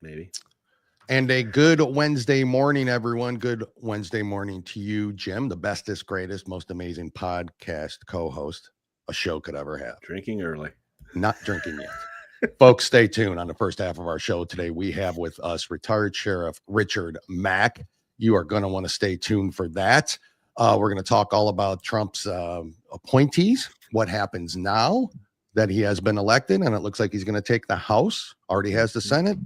maybe. And a good Wednesday morning, everyone. Good Wednesday morning to you, Jim, the bestest, greatest, most amazing podcast co-host a show could ever have. Drinking early. Not drinking yet. Folks, stay tuned. On the first half of our show today, we have with us Retired Sheriff Richard Mack. You are going to want to stay tuned for that. We're going to talk all about Trump's appointees, what happens now that he has been elected, and it looks like he's going to take the House, already has the Senate,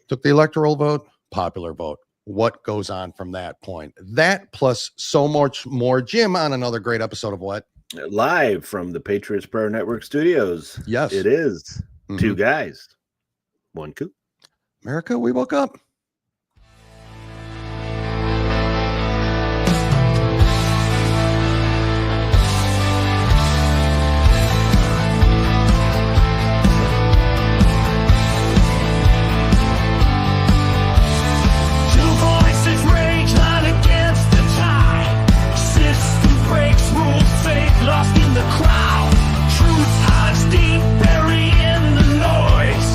took the electoral vote, popular vote. What goes on from that point? That plus so much more. Jim, on another great episode of what? Live from the Patriots Prayer Network studios. Yes. It is. Two guys, one coup. America, we woke up. Lost in the crowd, truth hides deep, bury in the noise.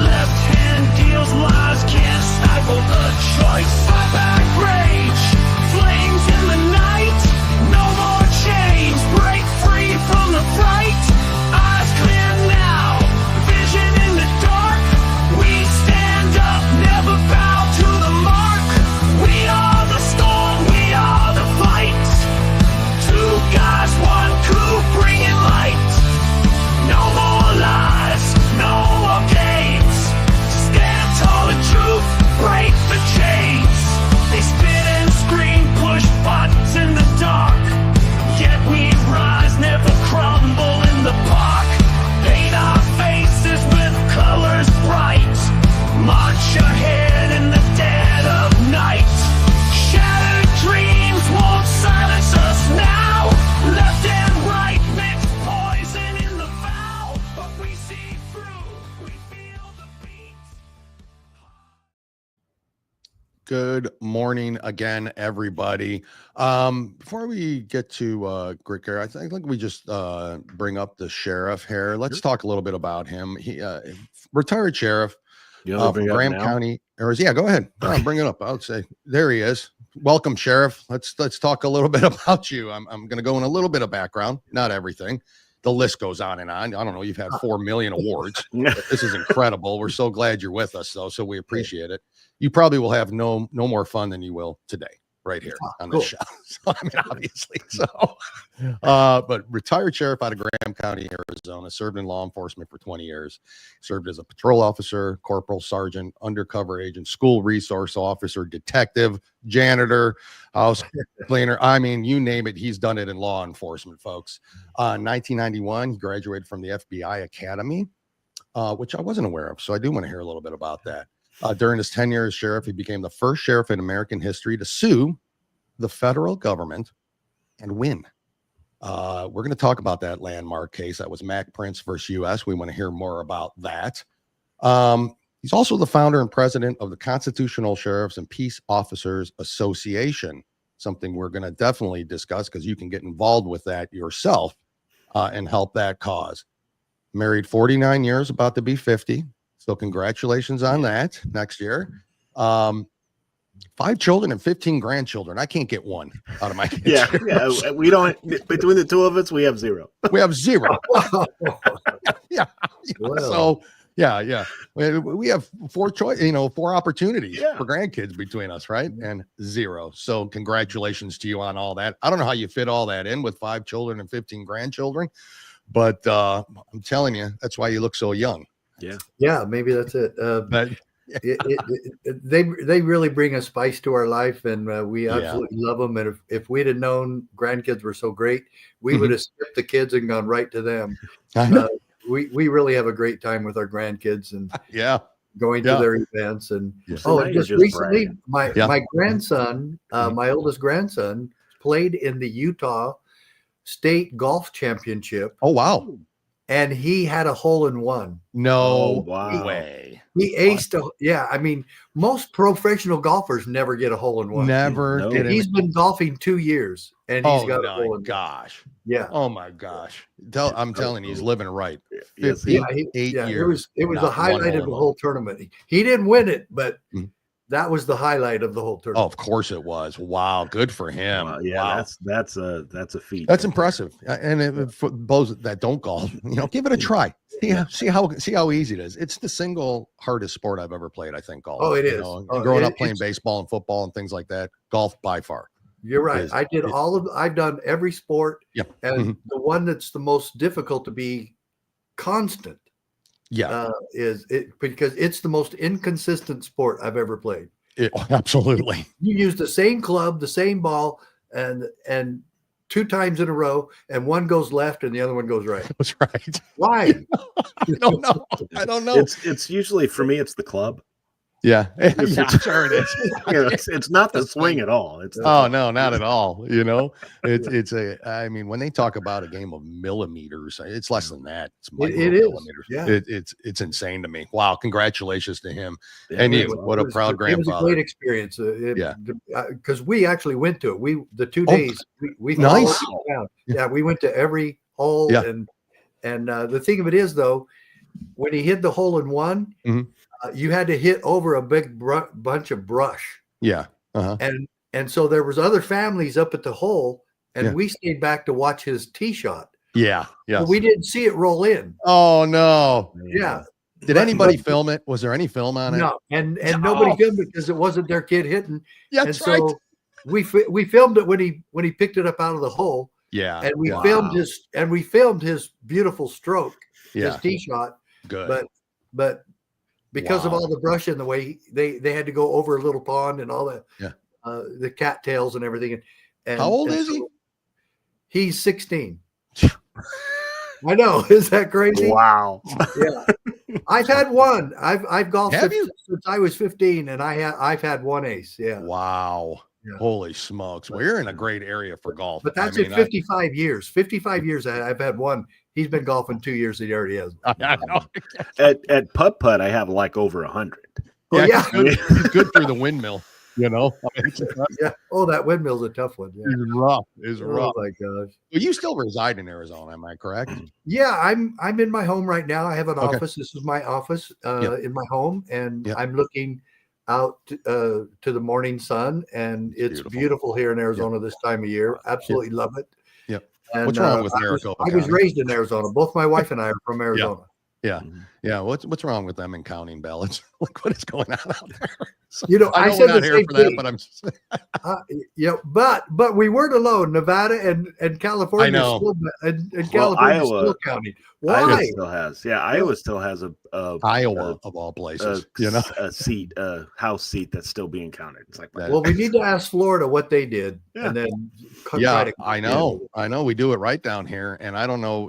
Left hand deals lies, can't stifle the choice. Fight back rage, flames in the night. No more chains, break free from the fright. Eyes clear now, vision in the dark. We stand up, never bow to the mark. We are the storm, we are the fight. Two guys, one coup, bringing light. No more lies, no more games. Stand tall and truth, break the chains. They spit and scream, push buttons in the dark. Yet we rise, never crumble in the park. Paint our faces with colors bright. March ahead in the dead of night. Shattered dreams won't silence us now. Left and right mix poison in the vow, but we see through, we feel the beat. Good morning again, everybody. Before we get to Gricker, I think we just bring up the sheriff here. Let's talk a little bit about him. He retired sheriff from Graham County. Yeah, go ahead. Bring it up. I would say there he is. Welcome, Sheriff. Let's talk a little bit about you. I'm going to go in a little bit of background, not everything. The list goes on and on. I don't know. You've had 4 million awards. This is incredible. We're so glad you're with us, though. So we appreciate it. You probably will have no more fun than you will today, right here on this show. So, I mean, obviously. So, but retired sheriff out of Graham County, Arizona, served in law enforcement for 20 years, served as a patrol officer, corporal, sergeant, undercover agent, school resource officer, detective, janitor, house cleaner. I mean, you name it. He's done it in law enforcement, folks. 1991, he graduated from the FBI Academy, which I wasn't aware of. So I do want to hear a little bit about that. During his tenure as sheriff, he became the first sheriff in American history to sue the federal government and win. We're going to talk about that landmark case. That was Mack Printz versus U.S. We want to hear more about that. He's also the founder and president of the Constitutional Sheriffs and Peace Officers Association, something we're going to definitely discuss because you can get involved with that yourself and help that cause. Married 49 years, about to be 50. So congratulations on that next year. 5 children and 15 grandchildren. I can't get one out of my kids. Yeah. We don't, between the two of us, we have 0. We have 0. Yeah. So yeah. We have 4 opportunities for grandkids between us, right? And 0. So congratulations to you on all that. I don't know how you fit all that in with 5 children and 15 grandchildren, but I'm telling you, that's why you look so young. Yeah, maybe that's it. They really bring a spice to our life, and we absolutely love them. And if we'd have known grandkids were so great, we would have skipped the kids and gone right to them. We really have a great time with our grandkids and going to their events. And just recently, my grandson, my oldest grandson, played in the Utah State Golf Championship. Oh wow! and he had a hole in one. No wow. way. He aced I mean, most professional golfers never get a hole in one. Never No. did He's been golfing 2 years, and he's got a my hole in one. gosh. Yeah. Oh my gosh. I'm telling you, he's living right. Yes, 58 years. It was not the one highlight hole of in the one. whole tournament. He didn't win it, but Mhm. that was the highlight of the whole Oh, tournament. of course it was. Wow, good for him. Wow, yeah, Wow. that's a feat. That's impressive. And for those that don't golf, give it a try. See how easy it is. It's the single hardest sport I've ever played, I think, golf. Oh, it is. Growing up playing baseball and football and things like that, golf by far. You're right. I've done every sport. Yeah. And the one that's the most difficult to be constant is because it's the most inconsistent sport I've ever played. Absolutely. You use the same club, the same ball, and 2 times in a row, and one goes left and the other one goes right. That's right. Why? I don't know. It's usually, for me, it's the club. Yeah, sure it is. It's not the swing at all. It's no, not at all. I mean, when they talk about a game of millimeters, it's less than that. It's it is. millimeters. Yeah. It's insane to me. Wow, congratulations to him. Yeah, And it what a proud grandfather. It was a great experience. Because we actually went to it. The 2 days we nice. Yeah, we went to every hole. Yeah. And the thing of it is, though, when he hit the hole in one, you had to hit over a big bunch of brush. Yeah. And so there was other families up at the hole, and we stayed back to watch his tee shot. Yeah. But we didn't see it roll in. Oh no. Yeah. Did anybody film it? Was there any film on it? No, and nobody filmed it because it wasn't their kid hitting. Yeah, that's right. We filmed it when he picked it up out of the hole. Yeah. And we filmed his beautiful stroke, his tee shot. Good. But because of all the brush in the way, they had to go over a little pond and all that. Yeah. The cattails and everything. And how old is he? He's 16. I know. Is that crazy? Wow. Yeah. I've had one. I've golfed since I was 15, and I've had one ace. Yeah. Wow. Yeah. Holy smokes. We're in a great area for golf. But that's 55 years. 55 years I've had one. He's been golfing 2 years. He already has. I know. At putt, I have like over 100. Yeah. He's good through the windmill. Yeah. Oh, that windmill's a tough one. Yeah. It's rough. Oh my gosh. Well, you still reside in Arizona, am I correct? Yeah, I'm in my home right now. I have an office. This is my office in my home, and I'm looking out to the morning sun, and it's beautiful here in Arizona this time of year. Absolutely love it. Yep. And, what's wrong with Maricopa I was raised in Arizona. Both my wife and I are from Arizona. Yeah. What's wrong with them in counting ballots? Like, what is going on out there? So, I know said we're not the here same for thing. that, but I'm but we weren't alone. Nevada and California, I know. California still counting. Why? Iowa still has. Yeah, Iowa still has a Iowa of all places. a house seat that's still being counted. It's like, well, we need to ask Florida what they did, and then I know we do it right down here, and I don't know.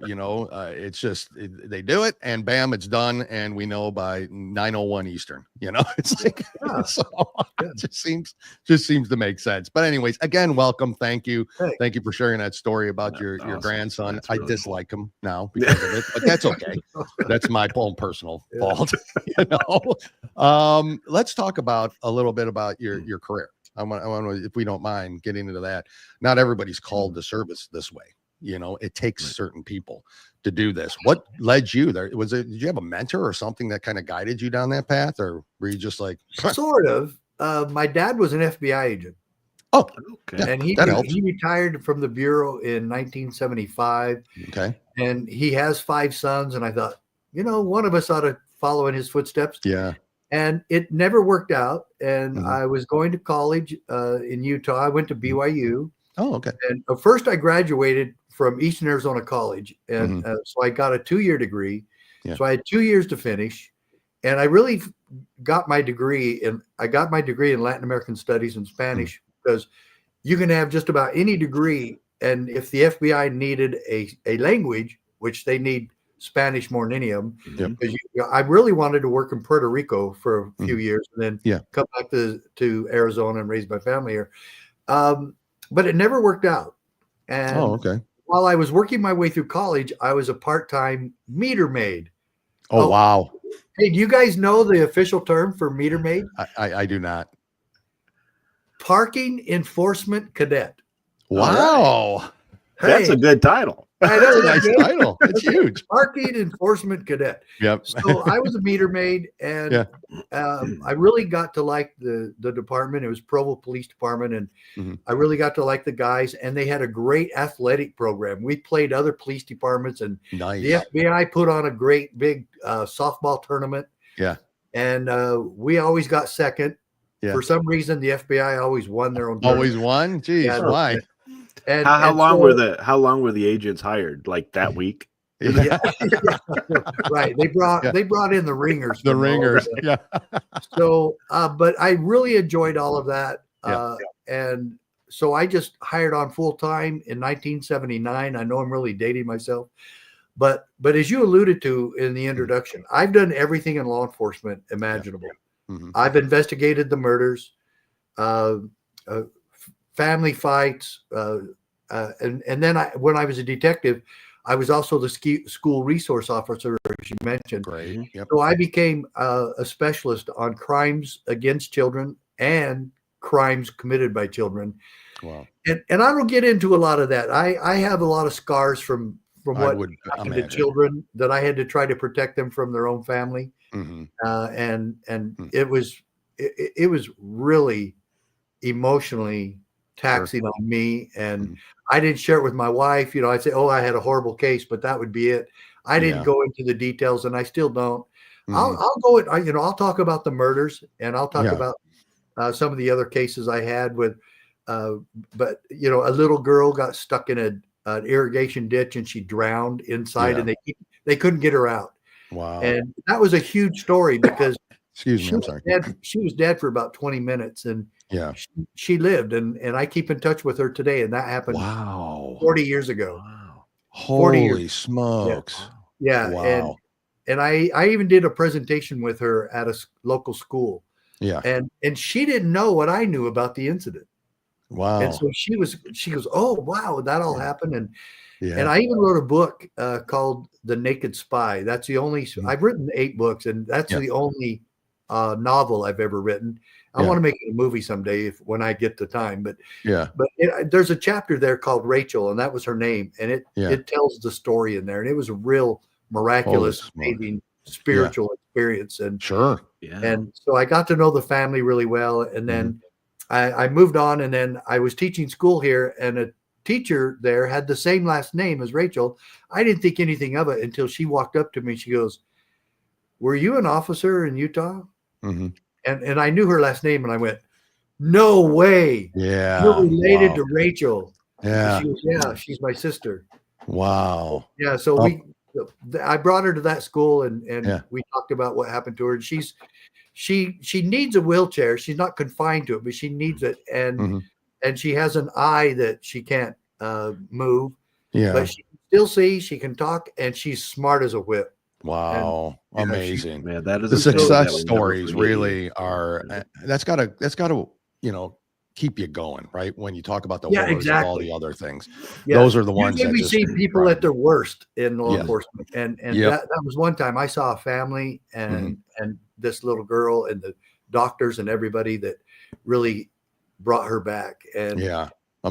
It's just they do it, and bam, it's done, and we know by 9:01 Eastern. It's like it just seems to make sense. But anyways, again, welcome. Thank you for sharing that story about your grandson. I dislike him now because of it, but that's okay. That's my own personal fault. Let's talk about a little bit about your career. I want to, if we don't mind getting into that. Not everybody's called to service this way. It takes certain people to do this. What led you there? Did you have a mentor or something that kind of guided you down that path, or were you just like sort of? My dad was an FBI agent. Oh, okay. And he retired from the Bureau in 1975. Okay. And he has 5 sons. And I thought, one of us ought to follow in his footsteps. Yeah. And it never worked out. And I was going to college in Utah. I went to BYU. Oh, okay. And first I graduated from Eastern Arizona College. And so I got a 2-year degree. Yeah. So I had 2 years to finish. And I really got my degree in Latin American Studies and Spanish, because you can have just about any degree. And if the FBI needed a language, which they need Spanish more than any of them, because I really wanted to work in Puerto Rico for a few years and then come back to Arizona and raise my family here. But it never worked out. And while I was working my way through college, I was a part-time meter maid. Oh, wow. Hey, do you guys know the official term for meter maid? I do not. Parking enforcement cadet. Wow. That's a good title. That's a nice title. It's huge. Parking enforcement cadet. Yep. So I was a meter maid, and I really got to like the department. It was Provo Police Department, and I really got to like the guys. And they had a great athletic program. We played other police departments, and the FBI put on a great big softball tournament. Yeah. And we always got second. Yeah. For some reason, the FBI always won their own tournament. Always won? Jeez, why? And how long were the agents hired? Like that week? Yeah. Right. They brought in the ringers. The ringers. Yeah. So, but I really enjoyed all of that. And so I just hired on full time in 1979. I know I'm really dating myself, but as you alluded to in the introduction, I've done everything in law enforcement imaginable. I've investigated the murders, family fights, and then when I was a detective, I was also the school resource officer, as you mentioned. Great. Yep. So I became a specialist on crimes against children and crimes committed by children. Wow. And I don't get into a lot of that. I have a lot of scars from what happened to children that I had to try to protect them from their own family. And it was really emotionally taxing on me, and I didn't share it with my wife. I'd say, "Oh, I had a horrible case," but that would be it. I didn't go into the details, and I still don't. I'll go. I'll talk about the murders, and I'll talk about some of the other cases I had with. But a little girl got stuck in an irrigation ditch, and she drowned inside, and they couldn't get her out. Wow. And that was a huge story because excuse me, I'm sorry. She was dead for about 20 minutes, and she lived, and I keep in touch with her today, and that happened 40 years ago. Wow. Holy smokes. Yeah. Wow. And I even did a presentation with her at a local school. Yeah. And she didn't know what I knew about the incident. Wow. And so she goes, "Oh, wow, that all happened." And I even wrote a book called The Naked Spy. That's the only, I've written 8 books, and that's the only novel I've ever written. I want to make it a movie someday when I get the time. But there's a chapter there called Rachel, and that was her name. And it tells the story in there. And it was a real miraculous, amazing spiritual experience. And and so I got to know the family really well. And then I moved on, and then I was teaching school here, and a teacher there had the same last name as Rachel. I didn't think anything of it until she walked up to me. She goes, "Were you an officer in Utah?" And I knew her last name, and I went, "No way. Yeah. You're related to Rachel." Yeah. And she goes, "Yeah, she's my sister." Wow. Yeah. So I brought her to that school, and we talked about what happened to her. And she needs a wheelchair. She's not confined to it, but she needs it. And she has an eye that she can't move. Yeah. But she can still see, she can talk, and she's smart as a whip. Wow. And, amazing. That is the success stories really are that's gotta, keep you going, right? When you talk about the horrors of all the other things. Those are the ones that we see people at their worst in law enforcement. And that was one time I saw a family and this little girl and the doctors and everybody that really brought her back. And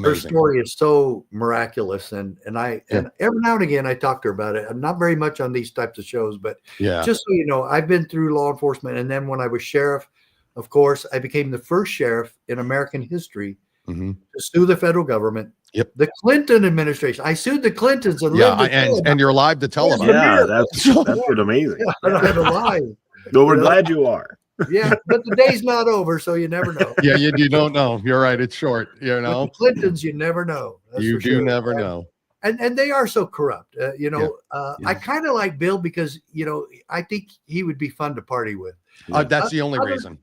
her story is so miraculous. And every now and again I talk to her about it. I'm not very much on these types of shows, but just so you know, I've been through law enforcement. And then when I was sheriff, of course, I became the first sheriff in American history to sue the federal government. The Clinton administration. I sued the Clintons and and you're alive to tell about it. Yeah, that's amazing. I'm alive. No, we're glad you are. Yeah, but the day's not over, so you never know. Yeah, you don't know. You're right. It's short. But the Clintons, you never know. You do never know. And they are so corrupt. I kind of like Bill because I think he would be fun to party with. That's the only reason.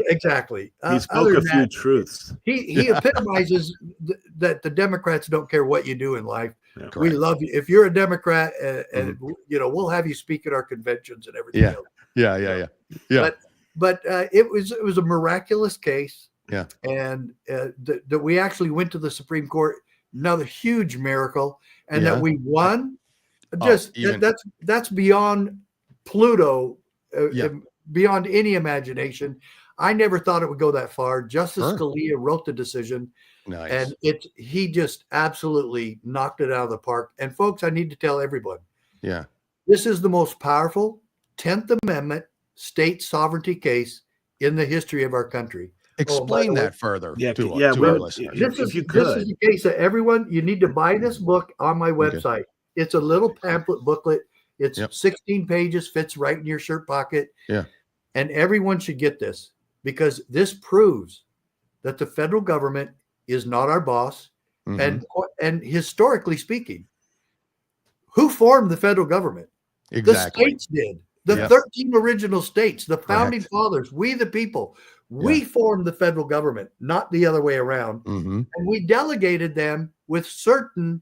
Exactly. He spoke a few truths. He epitomizes that the Democrats don't care what you do in life. We love you. If you're a Democrat, and we'll have you speak at our conventions and everything else. Yeah. But it was a miraculous case. Yeah. And that we actually went to the Supreme Court another huge miracle, and Yeah. that we won. Oh, Just even- that's beyond Pluto, Yeah. beyond any imagination. I never thought it would go that far. Justice Sure. Scalia wrote the decision, Nice. and he just absolutely knocked it out of the park. And folks, I need to tell everyone, Yeah. this is the most powerful 10th Amendment state sovereignty case in the history of our country. Explain by the that further Yeah, to, yeah, to well, our listeners. If you This is could. the case that everyone, you need to buy this book on my website. It's a little pamphlet booklet. It's Yep. 16 pages, fits right in your shirt pocket. Yeah. And everyone should get this because this proves that the federal government is not our boss. Mhm. And historically speaking, who formed the federal government? Exactly. The states did. The Yep. 13 original states, the founding Correct. fathers, we the people, we formed the federal government, not the other way around. Mhm. And we delegated them with certain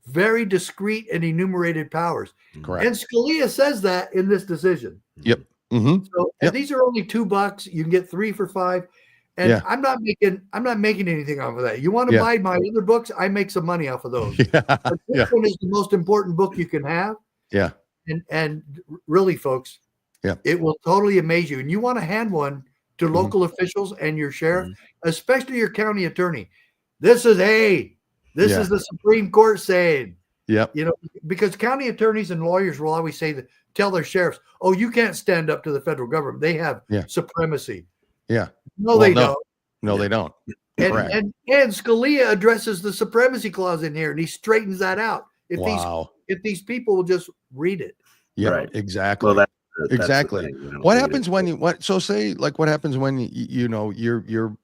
very discrete and enumerated powers. Correct. And Scalia says that in this decision. Yep. Mhm. So Yep. and these are only $2. You can get 3 for $5. And Yeah. I'm not making anything off of that. You want to Yeah. buy my other books? I make some money off of those. Yeah. But this Yeah. one is the most important book you can have. Yeah. And really, folks, Yeah. it will totally amaze you. And you want to hand one to Mhm. local officials and your sheriff, especially your county attorney. This is the Supreme Court saying, Yep. you know, because county attorneys and lawyers will always tell their sheriffs, oh, you can't stand up to the federal government. They have supremacy. Yeah. No, Well, they no. don't. No, they don't. Correct. And Scalia addresses the supremacy clause in here, and he straightens that out. Wow. If these people will just read it. Yeah. Right. Exactly. Well, that's the Exactly. thing, you know, What read happens it. when you so say like what happens when you know your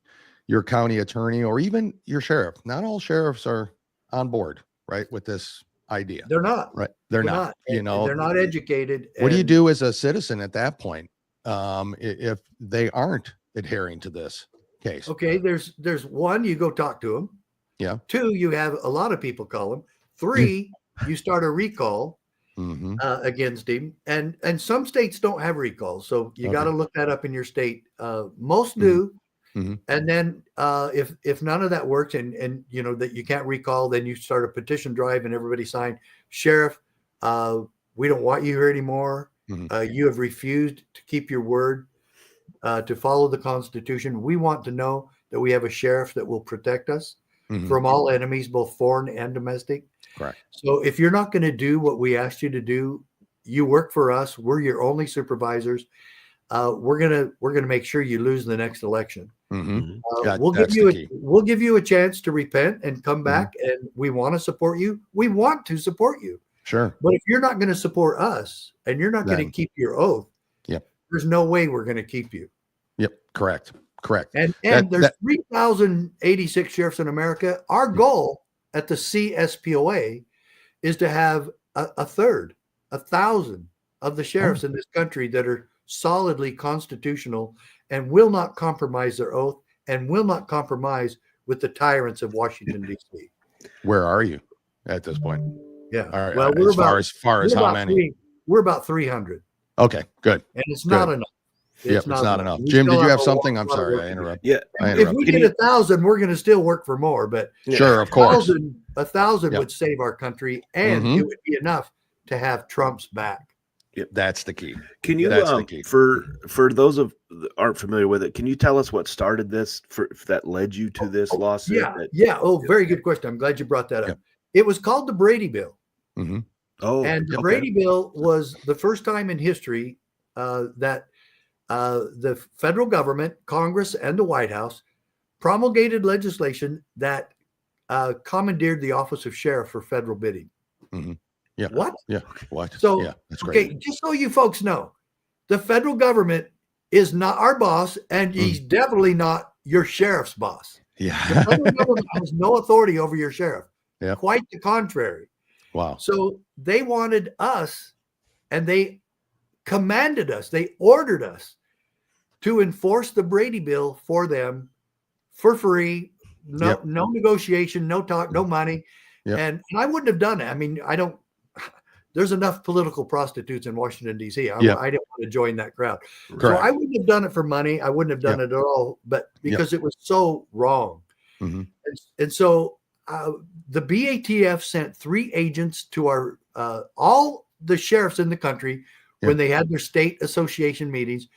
county attorney or even your sheriff? Not all sheriffs are on board, right, with this idea. They're not. Right. They're not. You And know, they're not educated. what do you and- do as a citizen at that point? If they aren't adhering to this case. Okay, there's one, you go talk to them. Yeah. 2, you have a lot of people call him. 3, you start a recall Mm-hmm. against him. And some states don't have recalls, so you got to look that up in your state. Most do. Mhm. And then if none of that works and you know that you can't recall, then you start a petition drive and everybody sign, Sheriff, we don't want you here anymore. Mhm. You have refused to keep your word, to follow the Constitution. We want to know that we have a sheriff that will protect us Mhm. from all enemies, both foreign and domestic. Correct. So if you're not going to do what we asked you to do, you work for us. We're your only supervisors. We're gonna make sure you lose the next election. Mhm. We'll That's give you the key. we'll give you a chance to repent and come back, and we want to support you. We want to support you. Sure. But if you're not going to support us and you're not going Then- to keep your oath, Yep. there's no way we're going to keep you. Yep. Correct. Correct. And That- there's that- 3,086 sheriffs in America. Our goal at the CSPOA is to have a third, 1,000 of the sheriffs in this country that are solidly constitutional and will not compromise their oath and will not compromise with the tyrants of Washington, D.C. Where are you at this point? Yeah. All right. Well, we're as far as we're how about many? we're about 300, Okay. Good. and it's not enough. Yep. It's not enough. We Jim, still did you have a something? lot I'm of sorry. work I to do. interrupted. Yeah. I If we interrupted. get 1,000, we're going to still work for more, but Sure. Of course. 1,000 Yep. would save our country, and Mhm. it would be enough to have Trump's back. That's the key. Can you That's the key. for those of that aren't familiar with it, can you tell us what started this if that led you to this lawsuit? Yeah. Oh, very good question. I'm glad you brought that up. Yep. It was called the Brady Bill. Mm-hmm. Oh, And the okay. Brady Bill was the first time in history that the federal government, Congress, and the White House promulgated legislation that commandeered the office of sheriff for federal bidding. Mm-hmm. Yeah. What? Yeah. What? So, yeah, that's great. Okay, just so you folks know, the federal government is not our boss, and he's definitely not your sheriff's boss. The Yeah. federal government has no authority over your sheriff. Yeah. Quite the contrary. Wow. So they wanted us, and they commanded us, they ordered us to enforce the Brady Bill for them for free. No, Yep. no negotiation, no talk, no money. Yep. And I wouldn't have done it. I mean, there's enough political prostitutes in Washington, D.C. I Yep. didn't want to join that crowd. So Correct. I wouldn't have done it for money. I wouldn't have done it at all, but because it was so wrong. Mhm. And so the BATF sent 3 agents to our all the sheriffs in the country when they had their state association meetings.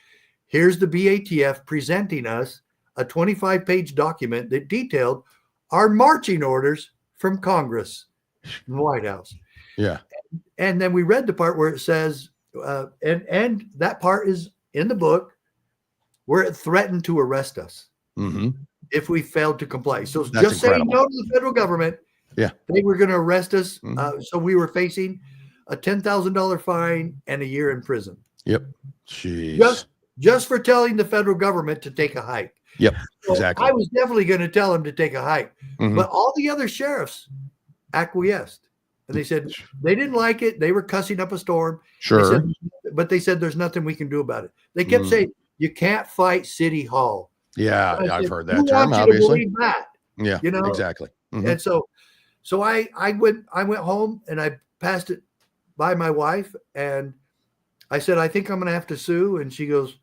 Here's the BATF presenting us a 25-page document that detailed our marching orders from Congress and the White House. Yeah. And then we read the part where it says, and that part is in the book, where it threatened to arrest us if we failed to comply. So That's just saying no to the federal government, they were going to arrest us. So we were facing a $10,000 fine and a year in prison. Yep. Jeez. Just for telling the federal government to take a hike. Yep. So Exactly. I was definitely going to tell them to take a hike, but all the other sheriffs acquiesced. And they said they didn't like it. They were cussing up a storm. Sure. But they said there's nothing we can do about it. They kept saying, you can't fight City Hall. Yeah. I've I've heard that term, obviously. That? Yeah. You know? Exactly. And so I went home and I passed it by my wife and I said, I think I'm going to have to sue. And she goes,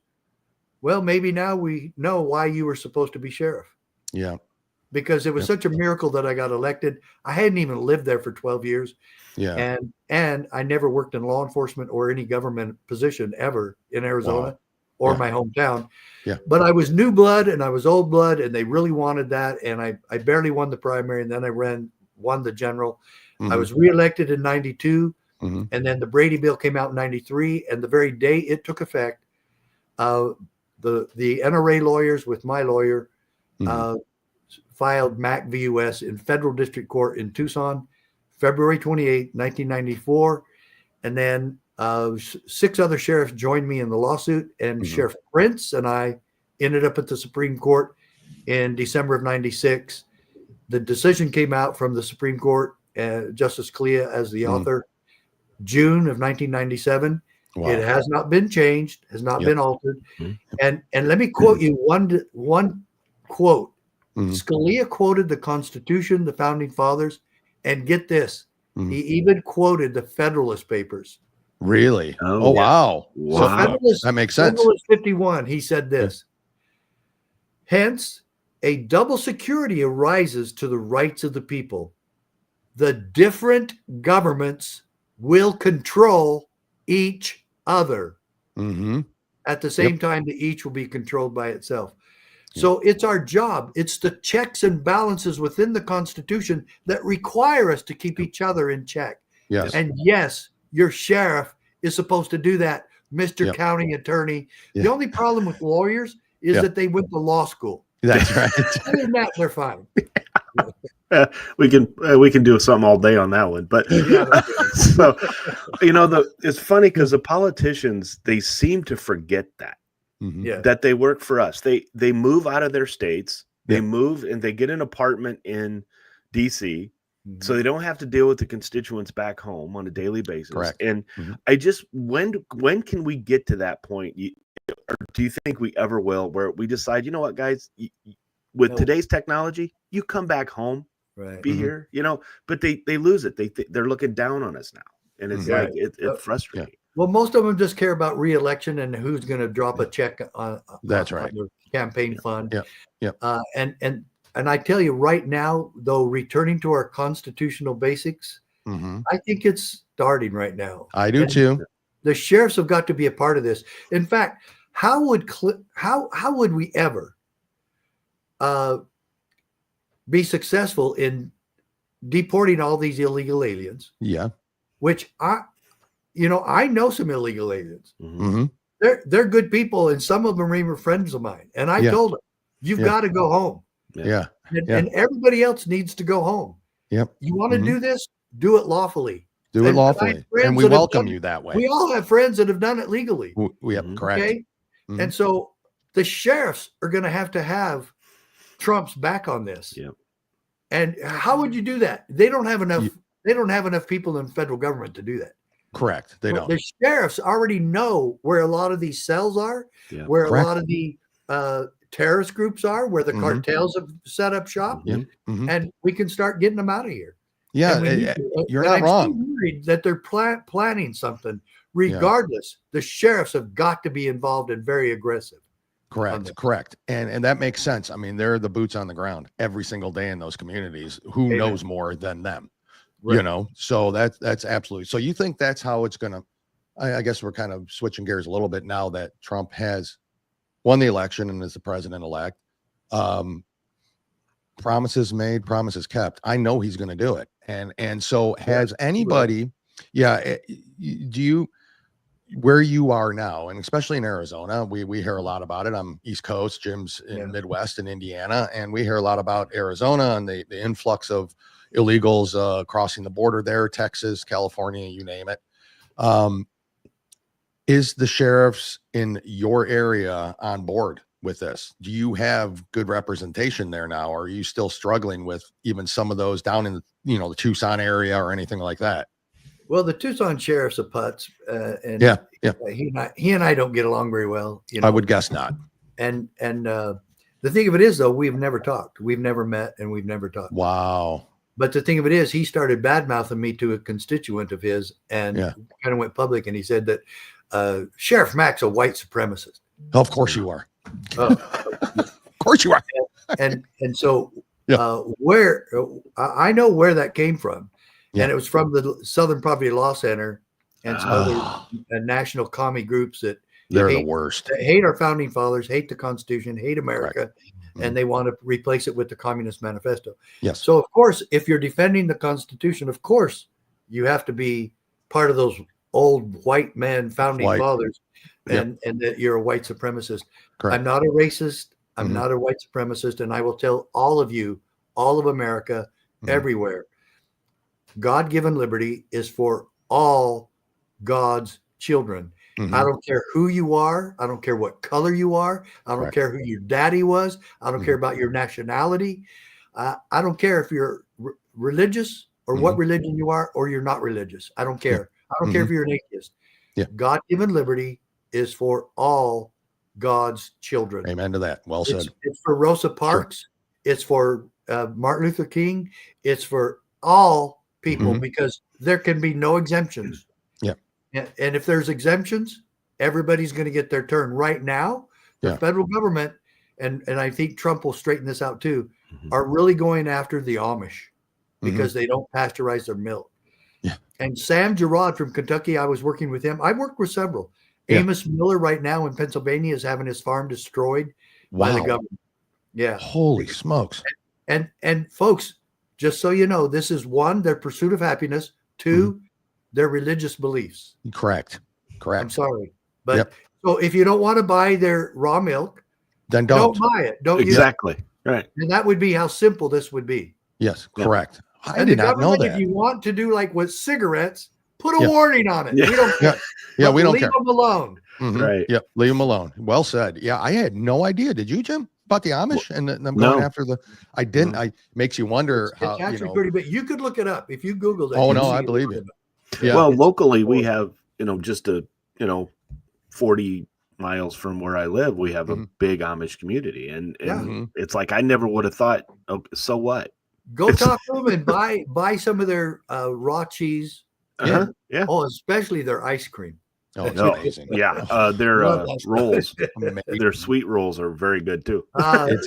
well, maybe now we know why you were supposed to be sheriff. Yeah. Because it was such a miracle that I got elected. I hadn't even lived there for 12 years. Yeah. And I never worked in law enforcement or any government position ever in Arizona or my hometown. Yeah. But I was new blood and I was old blood and they really wanted that. And I barely won the primary and then I won the general. I was reelected in 92. And then the Brady bill came out in 93. And the very day it took effect, the NRA lawyers with my lawyer filed Mack v. U.S. in federal district court in Tucson, February 28, 1994. And then 6 other sheriffs joined me in the lawsuit. And Sheriff Printz and I ended up at the Supreme Court in December of 96. The decision came out from the Supreme Court, Justice Scalia as the author, June of 1997. Wow. It has not been changed, has not been altered. And let me quote you one quote. Scalia quoted the Constitution, the Founding Fathers, and get this, he even quoted the Federalist Papers. Really? Oh, wow. So that makes sense. Federalist 51, he said this. Hence, a double security arises to the rights of the people. The different governments will control each other. At the same time that each will be controlled by itself. So it's our job. It's the checks and balances within the Constitution that require us to keep each other in check. Yes. And yes, your sheriff is supposed to do that, Mr. County Attorney. The only problem with lawyers is that they went to law school. That's right. Other than that, they're fine. We can do something all day on that one, but so it's funny because the politicians, they seem to forget that that they work for us. They move out of their states, they move and they get an apartment in DC, so they don't have to deal with the constituents back home on a daily basis. Correct. And I just when can we get to that point? Or do you think we ever will, where we decide, you know what, guys, with today's technology, you come back home. Right. Be here, but they lose it. They're looking down on us now, and it's like it's frustrating. Well, most of them just care about re-election and who's going to drop a check on That's on right. their campaign fund. And I tell you right now, though, returning to our constitutional basics, I think it's starting right now. I do too. The sheriffs have got to be a part of this. In fact, how would we ever be successful in deporting all these illegal aliens? Yeah. Which I know some illegal aliens. Mm-hmm. They're good people, and some of them are even friends of mine. And I told them, you've got to go home. Yeah. And everybody else needs to go home. Yep. You want to do this? Do it lawfully. Do it lawfully. And we welcome you that way. We all have friends that have done it legally. We have correct. Okay. And so the sheriffs are going to have Trump's back on this. Yep. And how would you do that? They don't have enough. They don't have enough people in federal government to do that. Correct. They don't. The sheriffs already know where a lot of these cells are, where Correct. a lot of the terrorist groups are, where the cartels have set up shop, and we can start getting them out of here. Yeah, you're not wrong. I'm worried that they're planning something. Regardless, the sheriffs have got to be involved and very aggressive. Correct. And that makes sense. I mean, they're the boots on the ground every single day in those communities. Who Amen. knows more than them? Right. You know, so that's absolutely. So you think that's how it's going to, I guess we're kind of switching gears a little bit now that Trump has won the election and is the president-elect. Promises made, promises kept. I know he's going to do it. And so has anybody, do you, where you are now, and especially in Arizona, we hear a lot about it. I'm East Coast, Jim's in Midwest and Indiana, and we hear a lot about Arizona and the influx of illegals crossing the border there, Texas, California, you name it. Is the sheriffs in your area on board with this? Do you have good representation there now? Or are you still struggling with even some of those down in the Tucson area or anything like that? Well, the Tucson sheriff's a putz, and he and I don't get along very well. I would guess not. And the thing of it is, though, we've never talked, we've never met, and we've never talked. Wow. But the thing of it is, he started bad mouthing me to a constituent of his, and kind of went public, and he said that Sheriff Mack's a white supremacist. Of course you are. Of course you are. And so where I know where that came from. And it was from the Southern Poverty Law Center and some other national commie groups that they're the worst. That hate our founding fathers, hate the Constitution, hate America, and they want to replace it with the Communist Manifesto. Yes. So, of course, if you're defending the Constitution, of course, you have to be part of those old white men founding fathers, and that you're a white supremacist. Correct. I'm not a racist. I'm not a white supremacist. And I will tell all of you, all of America, everywhere, God-given liberty is for all God's children. I don't care who you are. I don't care what color you are. I don't care who your daddy was. I don't care about your nationality. I don't care if you're religious or what religion you are, or you're not religious. I don't care. I don't care if you're an atheist. God-given liberty is for all God's children. Amen to that. Well said. It's for Rosa Parks. It's for Martin Luther King. It's for all people, because there can be no exemptions. And if there's exemptions, everybody's going to get their turn. Right now, the federal government, and I think Trump will straighten this out too, are really going after the Amish because they don't pasteurize their milk. And Sam Gerard from Kentucky, I was working with him. I worked with several. Amos Miller right now in Pennsylvania is having his farm destroyed by the government. Holy smokes. And folks, just so you know, this is one, their pursuit of happiness. Two, their religious beliefs. Correct. I'm sorry. But so if you don't want to buy their raw milk, then don't buy it. Don't exactly. Right. And that would be how simple this would be. Yes, correct. I did not know that. If you want to do like with cigarettes, put a warning on it. We don't care. We don't care. Leave them alone. Right. Yep. Leave them alone. Well said. Yeah. I had no idea. Did you, Jim? About the Amish and them going after the, I didn't. I makes you wonder how, actually pretty big. You could look it up if you Google that. Oh no, I believe it. Yeah. Well, locally we have, just 40 miles from where I live, we have a big Amish community, and it's like I never would have thought. Okay, so what? Go talk to them and buy some of their raw cheese. Oh, especially their ice cream. Oh, it's amazing. Yeah. Their rolls, their sweet rolls are very good too. Because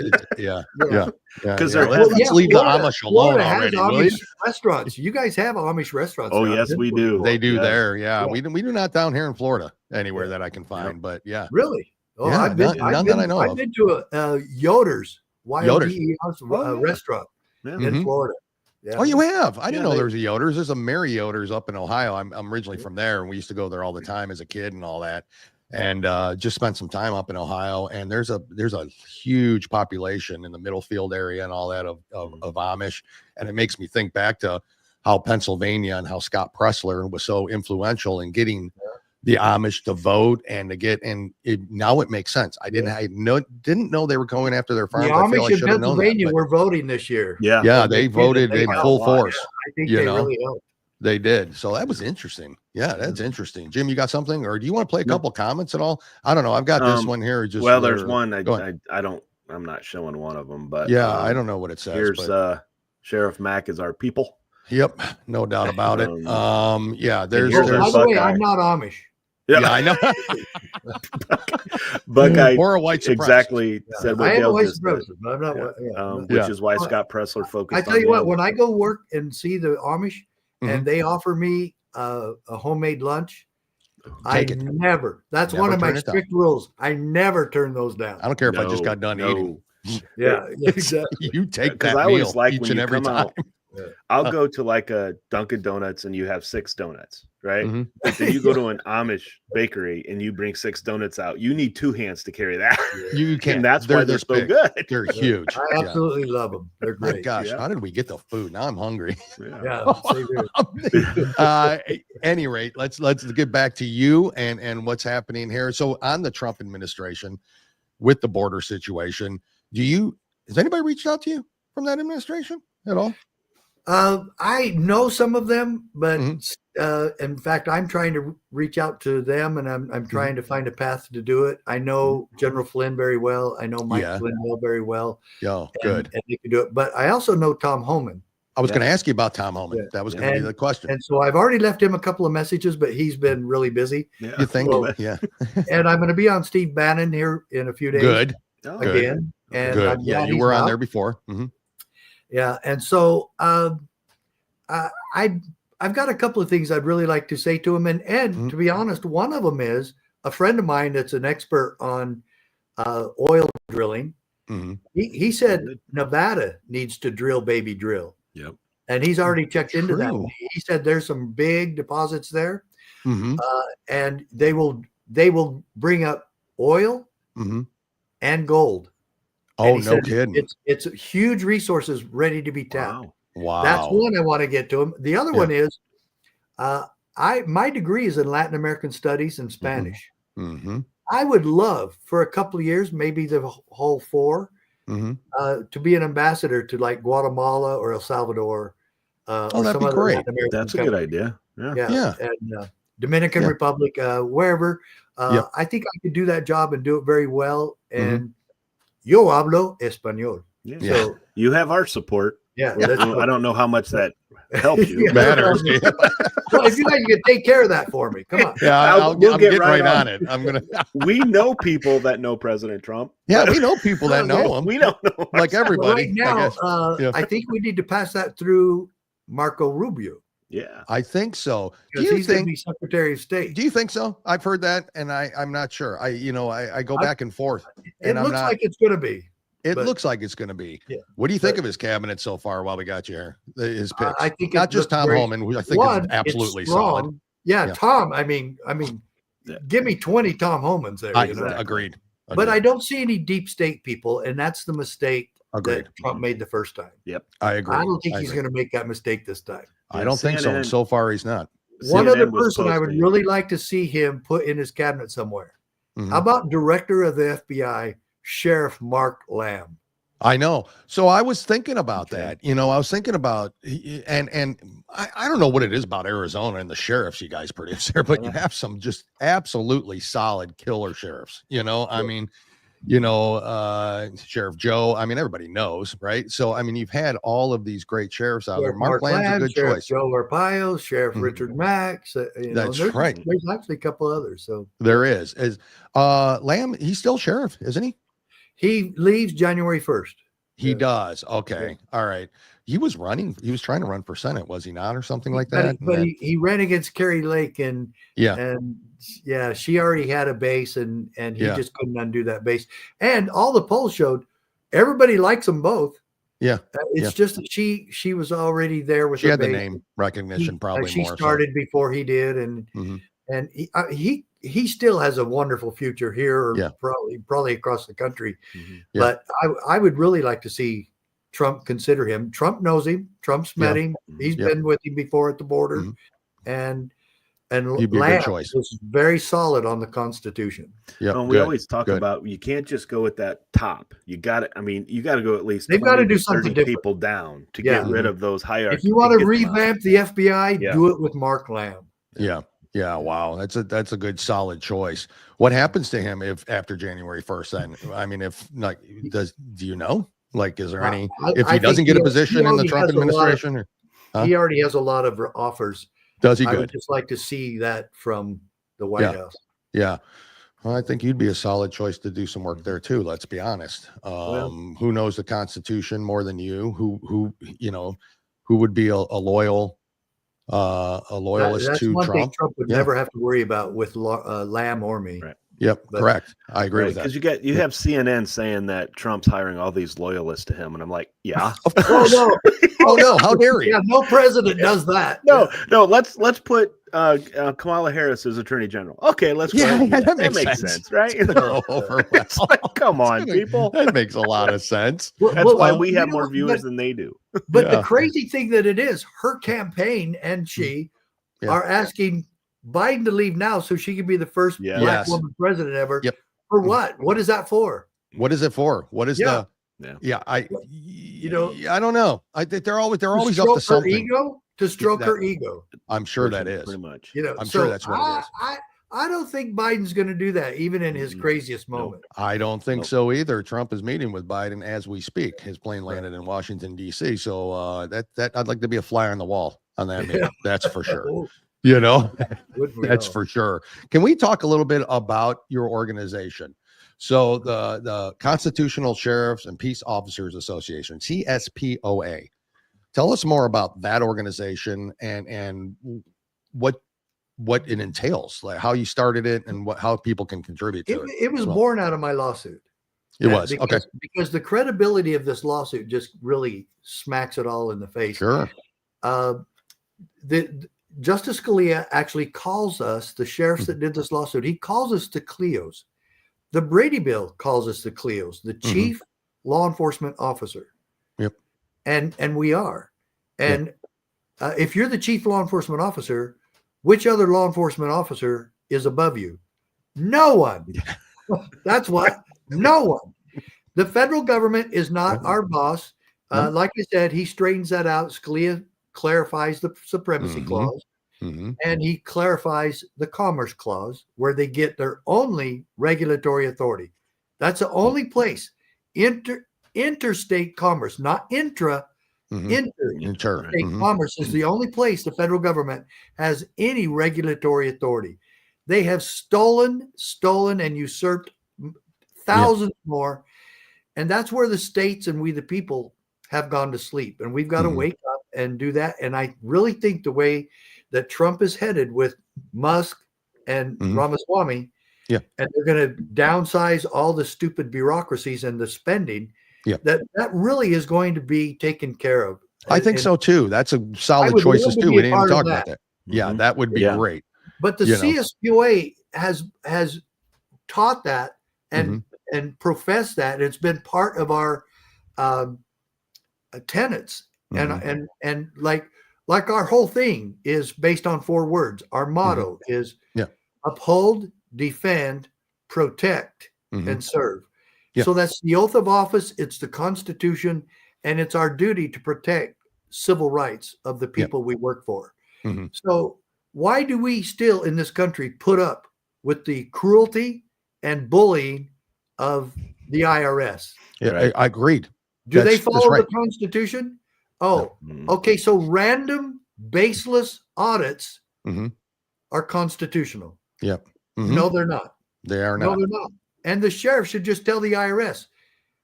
let's leave the Amish alone already. Amish restaurants. You guys have Amish restaurants. Oh, yes, we do. They do there. Yeah. We do not down here in Florida anywhere that I can find, but Really? Oh, none that I know of. I've been to a Yoder's, Y-O-D-E-R restaurant in Florida. Yeah. Oh, you have? I didn't know there was a Yoder's. There's a Mary Yoder's up in Ohio. I'm originally from there, and we used to go there all the time as a kid and all that. And just spent some time up in Ohio. And there's a huge population in the Middlefield area and all that of Amish. And it makes me think back to how Pennsylvania and how Scott Pressler was so influential in getting the Amish to vote and to get, and now it makes sense. I didn't know they were going after their farms. The Amish in Pennsylvania were voting this year. Yeah, they voted in full force. I think they really helped. They did. So that was interesting. Yeah, that's interesting. Jim, you got something, or do you want to play a couple comments at all? I don't know. I've got this one here. There's one. I'm not showing one of them, but I don't know what it says. Here's Sheriff Mack is our people. Yep, no doubt about it. There's by the way, I'm not Amish. Yeah, I know. Buckeye Or a white supremacist. exactly said what I am a Dale white just said. supremacist, but I'm not. Which is why Scott Pressler focused. I tell you on what, when I go work and see the Amish and they offer me a homemade lunch, Take I it. never. That's Never one of my turn it down. strict rules. I never turn those down. I don't care if I just got done eating. Yeah, exactly. You take Because that I always meal like each when and you every come time. out. I'll go to like a Dunkin' Donuts and you have 6 donuts, right? Mhm. But then you go to an Amish bakery and you bring 6 donuts out. You need 2 hands to carry that. You can't. And that's why they're this so big. good. They're huge. I absolutely love them. They're My great. gosh, how did we get the food? Now I'm hungry. Yeah, same here. Any rate, let's get back to you and what's happening here. So on the Trump administration with the border situation, has anybody reached out to you from that administration at all? I know some of them, but in fact, I'm trying to reach out to them, and I'm trying to find a path to do it. I know General Flynn very well. I know Mike Flynn very well. Yeah, good. And they can do it. But I also know Tom Homan. I was going to ask you about Tom Homan. Yeah. That was going to be the question. And so I've already left him a couple of messages, but he's been really busy. Yeah. You think? Yeah. And I'm going to be on Steve Bannon here in a few days. Good. Again. And good. Yeah, you were on there before. Mm-hmm. Yeah. And so I've got a couple of things I'd really like to say to him. And to be honest, one of them is a friend of mine that's an expert on oil drilling. He said Nevada needs to drill baby drill. Yep. And he's already checked into that. He said there's some big deposits there. And they will bring up oil and gold. Oh, no kidding. It's huge resources ready to be tapped. Wow. That's one I want to get to him. The other one is my degree is in Latin American studies and Spanish. I would love for a couple of years, maybe the whole 4, to be an ambassador to like Guatemala or El Salvador. Or that'd be great. That's a good idea. Yeah. And Dominican Republic, wherever. I think I could do that job and do it very well. And yo hablo español. Yeah. So you have our support. Yeah. I don't know how much that helps you. Matters. Well, if you guys can take care of that for me, come on. Yeah, I'm getting right on it. I'm gonna. We know people that know President Trump. Yeah, we know people that know him. We don't know like everybody. Right now, I think we need to pass that through Marco Rubio. Yeah, I think so. Do you think going to be Secretary of State? Do you think so? I've heard that, and I'm not sure. I go back and forth. It looks like it's going to be. It looks like it's going to be. Yeah. What do you think of his cabinet so far while we got you here? His picks. I think not just Tom Homan, who I think is absolutely solid. Yeah, Tom. I mean, give me 20 Tom Homans there. Agreed. But I don't see any deep state people, and that's the mistake that Trump made the first time. Yep, I agree. I don't think he's going to make that mistake this time. I don't think so. And so far, he's not. One other person I would really like to see him put in his cabinet somewhere. How about Director of the FBI? Sheriff Mark Lamb. I know. So I was thinking about that. I was thinking about, and I don't know what it is about Arizona and the sheriffs you guys produce there, but you have some just absolutely solid killer sheriffs. I mean, Sheriff Joe. I mean, everybody knows, right? So I mean, you've had all of these great sheriffs out there. Mark Lamb's a good Sheriff choice. Joe Arpaio, Sheriff Richard Mack. That's right. There's actually a couple others. So there is. Lamb, he's still sheriff, isn't he? He leaves January 1st. He does. Okay. All right. He was running. He was trying to run for Senate, was he not, or something like that? But he ran against Carrie Lake, and she already had a base, and he just couldn't undo that base. And all the polls showed everybody likes them both. Yeah. It's just that she was already there with. She had the name recognition probably. She started before he did, and he still has a wonderful future here, or probably across the country. But I would really like to see Trump consider him. Trump knows him. Trump's met him. He's been with him before at the border, and Lamb was very solid on the Constitution. Yeah, we always talk about you can't just go with that top. You got to. I mean, you got to go at least. They've got to do something different. People down to get rid of those hierarchies. If you want to revamp the FBI, do it with Mark Lamb. Yeah. Yeah, wow, that's a good solid choice. What happens to him if after January 1st? Then I mean, if like do you know? Like, is there any if he doesn't get a position in the Trump administration? He already has a lot of offers. Does he? I would just like to see that from the White House. Yeah. Well, I think you'd be a solid choice to do some work there too. Let's be honest. Who knows the Constitution more than you? Who would be a loyalist That's to one Trump? thing Trump would never have to worry about with Lamb or me. Right. Yep, correct. I agree with that. Because you have CNN saying that Trump's hiring all these loyalists to him, and I'm like, yeah, of course. Oh no, how dare you? Yeah, no president does that. No. Let's put Kamala Harris as Attorney General. Okay, let's go. That makes sense, right? It's like, come on, people. That makes a lot of sense. That's why we have more viewers than they do. But the crazy thing that it is, her campaign and she are asking Biden to leave now so she can be the first black woman president ever. Yep. For what? What is that for? What is it for? What is I don't know. I think they're always up to something. Ego, to stroke her ego. I'm sure that is pretty much. I'm sure that's what it is. I don't think Biden's going to do that, even in his craziest moment. I don't think so either. Trump is meeting with Biden as we speak. His plane landed in Washington, D.C. So that I'd like to be a fly on the wall on that meeting. That's for sure. That's for sure. Can we talk a little bit about your organization? So the Constitutional Sheriffs and Peace Officers Association, CSPOA. Tell us more about that organization and what it entails, like how you started it and how people can contribute to it. It was born out of my lawsuit. It was because the credibility of this lawsuit just really smacks it all in the face. Sure. The Justice Scalia actually calls us, the sheriffs that did this lawsuit, he calls us the CLEOs. The Brady Bill calls us the CLEOs, the chief law enforcement officer. Yep. And we are. And if you're the chief law enforcement officer, which other law enforcement officer is above you? No one. That's what. No one. The federal government is not our boss. Like I said, he straightens that out. Scalia clarifies the supremacy clause, and he clarifies the commerce clause, where they get their only regulatory authority. That's the only place. Interstate commerce, not interstate commerce is the only place the federal government has any regulatory authority. They have stolen and usurped thousands more. And that's where the states and we, the people, have gone to sleep. And we've got to wake up and do that. And I really think the way that Trump is headed with Musk and Ramaswamy, and they're going to downsize all the stupid bureaucracies and the spending, that really is going to be taken care of. I think so too. That's a solid choices too. We didn't even talk about that. Yeah, that would be great. But the CSPOA has taught that and professed that. It's been part of our tenets. And like our whole thing is based on 4 words. Our motto is uphold, defend, protect, and serve. So that's the oath of office. It's the Constitution, and it's our duty to protect civil rights of the people we work for. So why do we still in this country put up with the cruelty and bullying of the IRS? Yeah, I agreed. Do they follow the Constitution? Oh, okay. So random, baseless audits are constitutional. Yep. No, they're not. They are not. No, they're not. And the sheriff should just tell the IRS,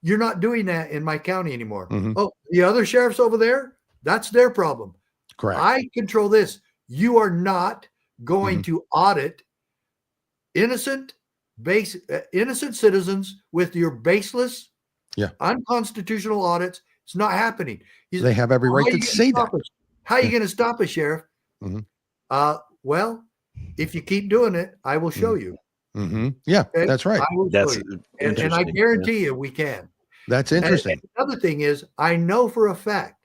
you're not doing that in my county anymore. Oh, the other sheriffs over there, that's their problem. Correct. I control this. You are not going to audit innocent citizens with your baseless, unconstitutional audits. It's not happening. They have every right to say that. How are you going to stop us, Sheriff? Well, if you keep doing it, I will show you. Yeah, okay? That's right. I will show you. And I guarantee you we can. That's interesting. And another thing is, I know for a fact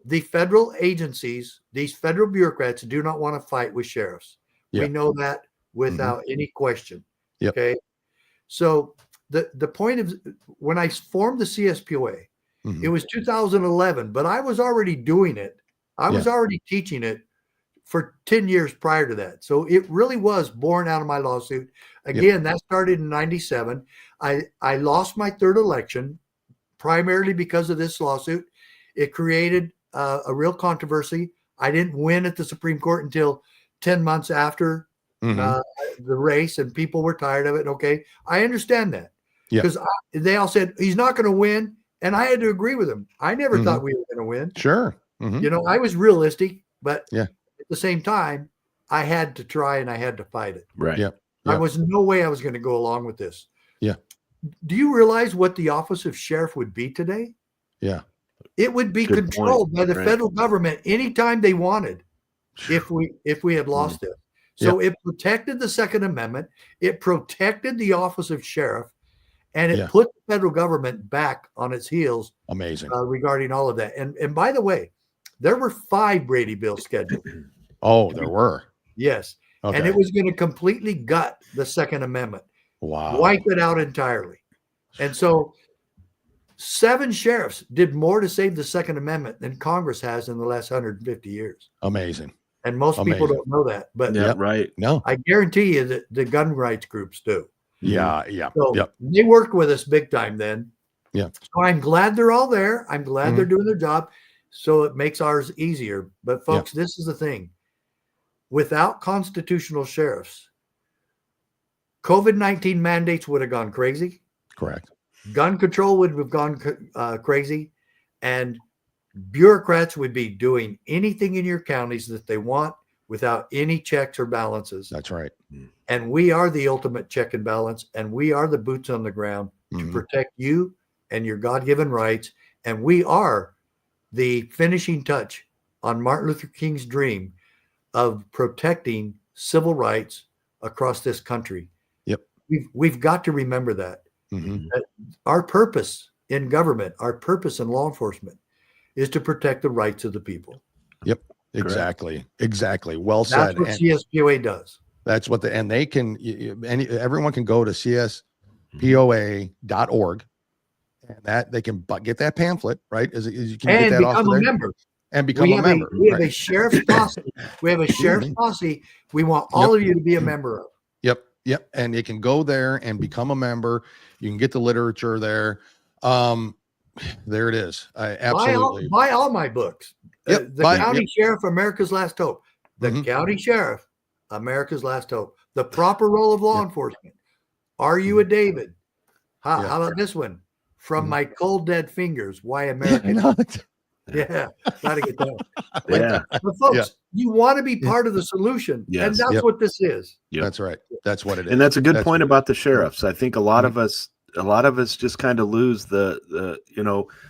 the federal agencies, these federal bureaucrats do not want to fight with sheriffs. We know that without any question. Okay. So the point of when I formed the CSPOA, it was 2011, but I was already doing it. I was already teaching it for 10 years prior to that. So it really was born out of my lawsuit. Again, that started in 97. I lost my 3rd election primarily because of this lawsuit. It created a real controversy. I didn't win at the Supreme Court until 10 months after the race, and people were tired of it. Okay, I understand that. Yeah. Because they all said he's not going to win, and I had to agree with them. I never thought we were going to win. Sure. You know, I was realistic, but yeah, at the same time, I had to try and I had to fight it. Right. Yep. There was no way I was going to go along with this. Yeah. Do you realize what the office of sheriff would be today? Yeah. It would be controlled by the federal government anytime they wanted if we had lost it. So it protected the Second Amendment. It protected the office of sheriff, and it put the federal government back on its heels. Amazing. Regarding all of that. And by the way, there were 5 Brady bills scheduled. Oh, there were. Yes. Okay. And it was going to completely gut the Second Amendment. Wow. Wipe it out entirely. And so 7 sheriffs did more to save the Second Amendment than Congress has in the last 150 years. Amazing. And most people don't know that. But right. No. I guarantee you that the gun rights groups do. Yeah. So they worked with us big time then. Yeah. So I'm glad they're all there. I'm glad they're doing their job. So it makes ours easier. But folks, this is the thing. Without constitutional sheriffs, COVID-19 mandates would have gone crazy. Correct. Gun control would have gone crazy. And bureaucrats would be doing anything in your counties that they want without any checks or balances. That's right. And we are the ultimate check and balance. And we are the boots on the ground to protect you and your God-given rights. And we are the finishing touch on Martin Luther King's dream of protecting civil rights across this country. Yep. We've got to remember that. That our purpose in government, our purpose in law enforcement is to protect the rights of the people. Yep. Exactly. Exactly. Well said. That's what CSPOA does. That's what and they can, everyone can go to cspoa.org and that they can get that pamphlet, right? As you can and get that become a member. And become a member. We have a sheriff's posse. We have a sheriff's posse. We want all of you to be a member of. Yep. And you can go there and become a member. You can get the literature there. There it is. Absolutely. Buy all my books. Yep. The County Sheriff, America's Last Hope. The County Sheriff, America's Last Hope. The Proper Role of Law Enforcement. Are You a David? How about this one? From My Cold Dead Fingers, Why America. Yeah, gotta get that. But folks, you want to be part of the solution, and that's what this is. That's right. That's what it is. And that's a good point about the sheriffs. I think a lot of us just kind of lose the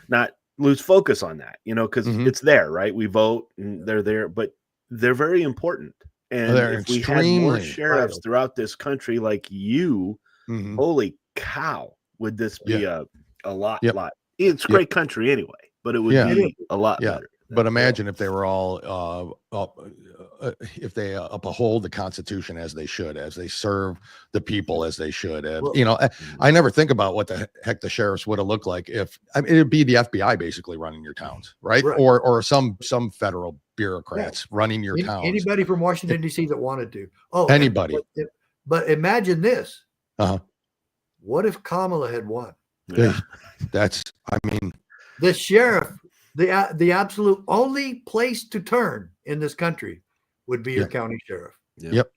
not lose focus on that, because it's there, right? We vote and they're there, but they're very important. And if we had more sheriffs throughout this country like you, holy cow, would this be a lot. It's a great country anyway. But it would be a lot better. But imagine if they were all, if they uphold the Constitution as they should, as they serve the people as they should. I never think about what the heck the sheriffs would have looked like if it'd be the FBI basically running your towns, right? Or some federal bureaucrats running your towns. Anybody from Washington D.C. that wanted to. Oh, anybody. But imagine this. What if Kamala had won? The sheriff, the absolute only place to turn in this country would be your county sheriff. Yep.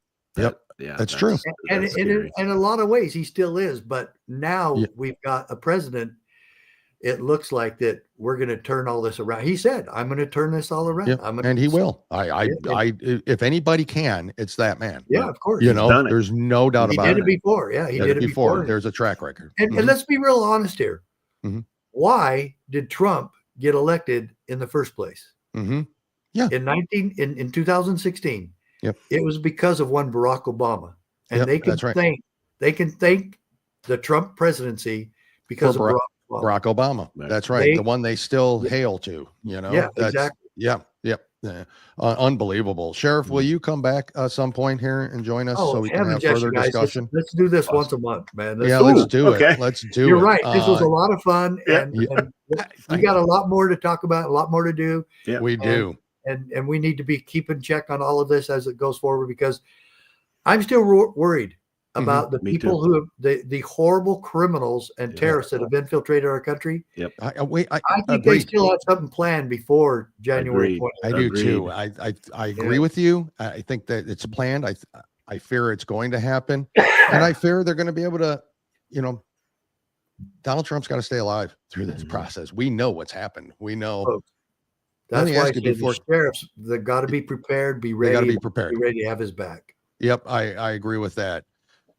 That's true. And in a lot of ways, he still is. But now we've got a president. It looks like that we're going to turn all this around. He said, "I'm going to turn this all around." And he will. If anybody can, it's that man. Yeah, of course. There's no doubt about it. He did it before. Yeah, he did it before. There's a track record. And let's be real honest here. Why did Trump get elected in the first place? In 2016, it was because of one Barack Obama, and they can thank the Trump presidency because of Barack Obama. That's right. The one they still hail to. Exactly. Unbelievable. Sheriff, will you come back some point here and join us so we can have further discussion? Let's do this once a month, man. Let's do it. Let's do it. You're right. This was a lot of fun, and we got a lot more to talk about, a lot more to do. We do. And we need to be keeping check on all of this as it goes forward, because I'm still worried about the people who have the horrible criminals and terrorists that have infiltrated our country. I think they still have something planned before January 20th. I do too. I agree with you. I think that it's planned. I fear it's going to happen. And I fear they're going to be able to, Donald Trump's got to stay alive through this process. We know what's happened. We know. That's why I say the sheriffs, they got to be prepared, be ready. They got to be prepared. Be ready to have his back. Yep, I agree with that.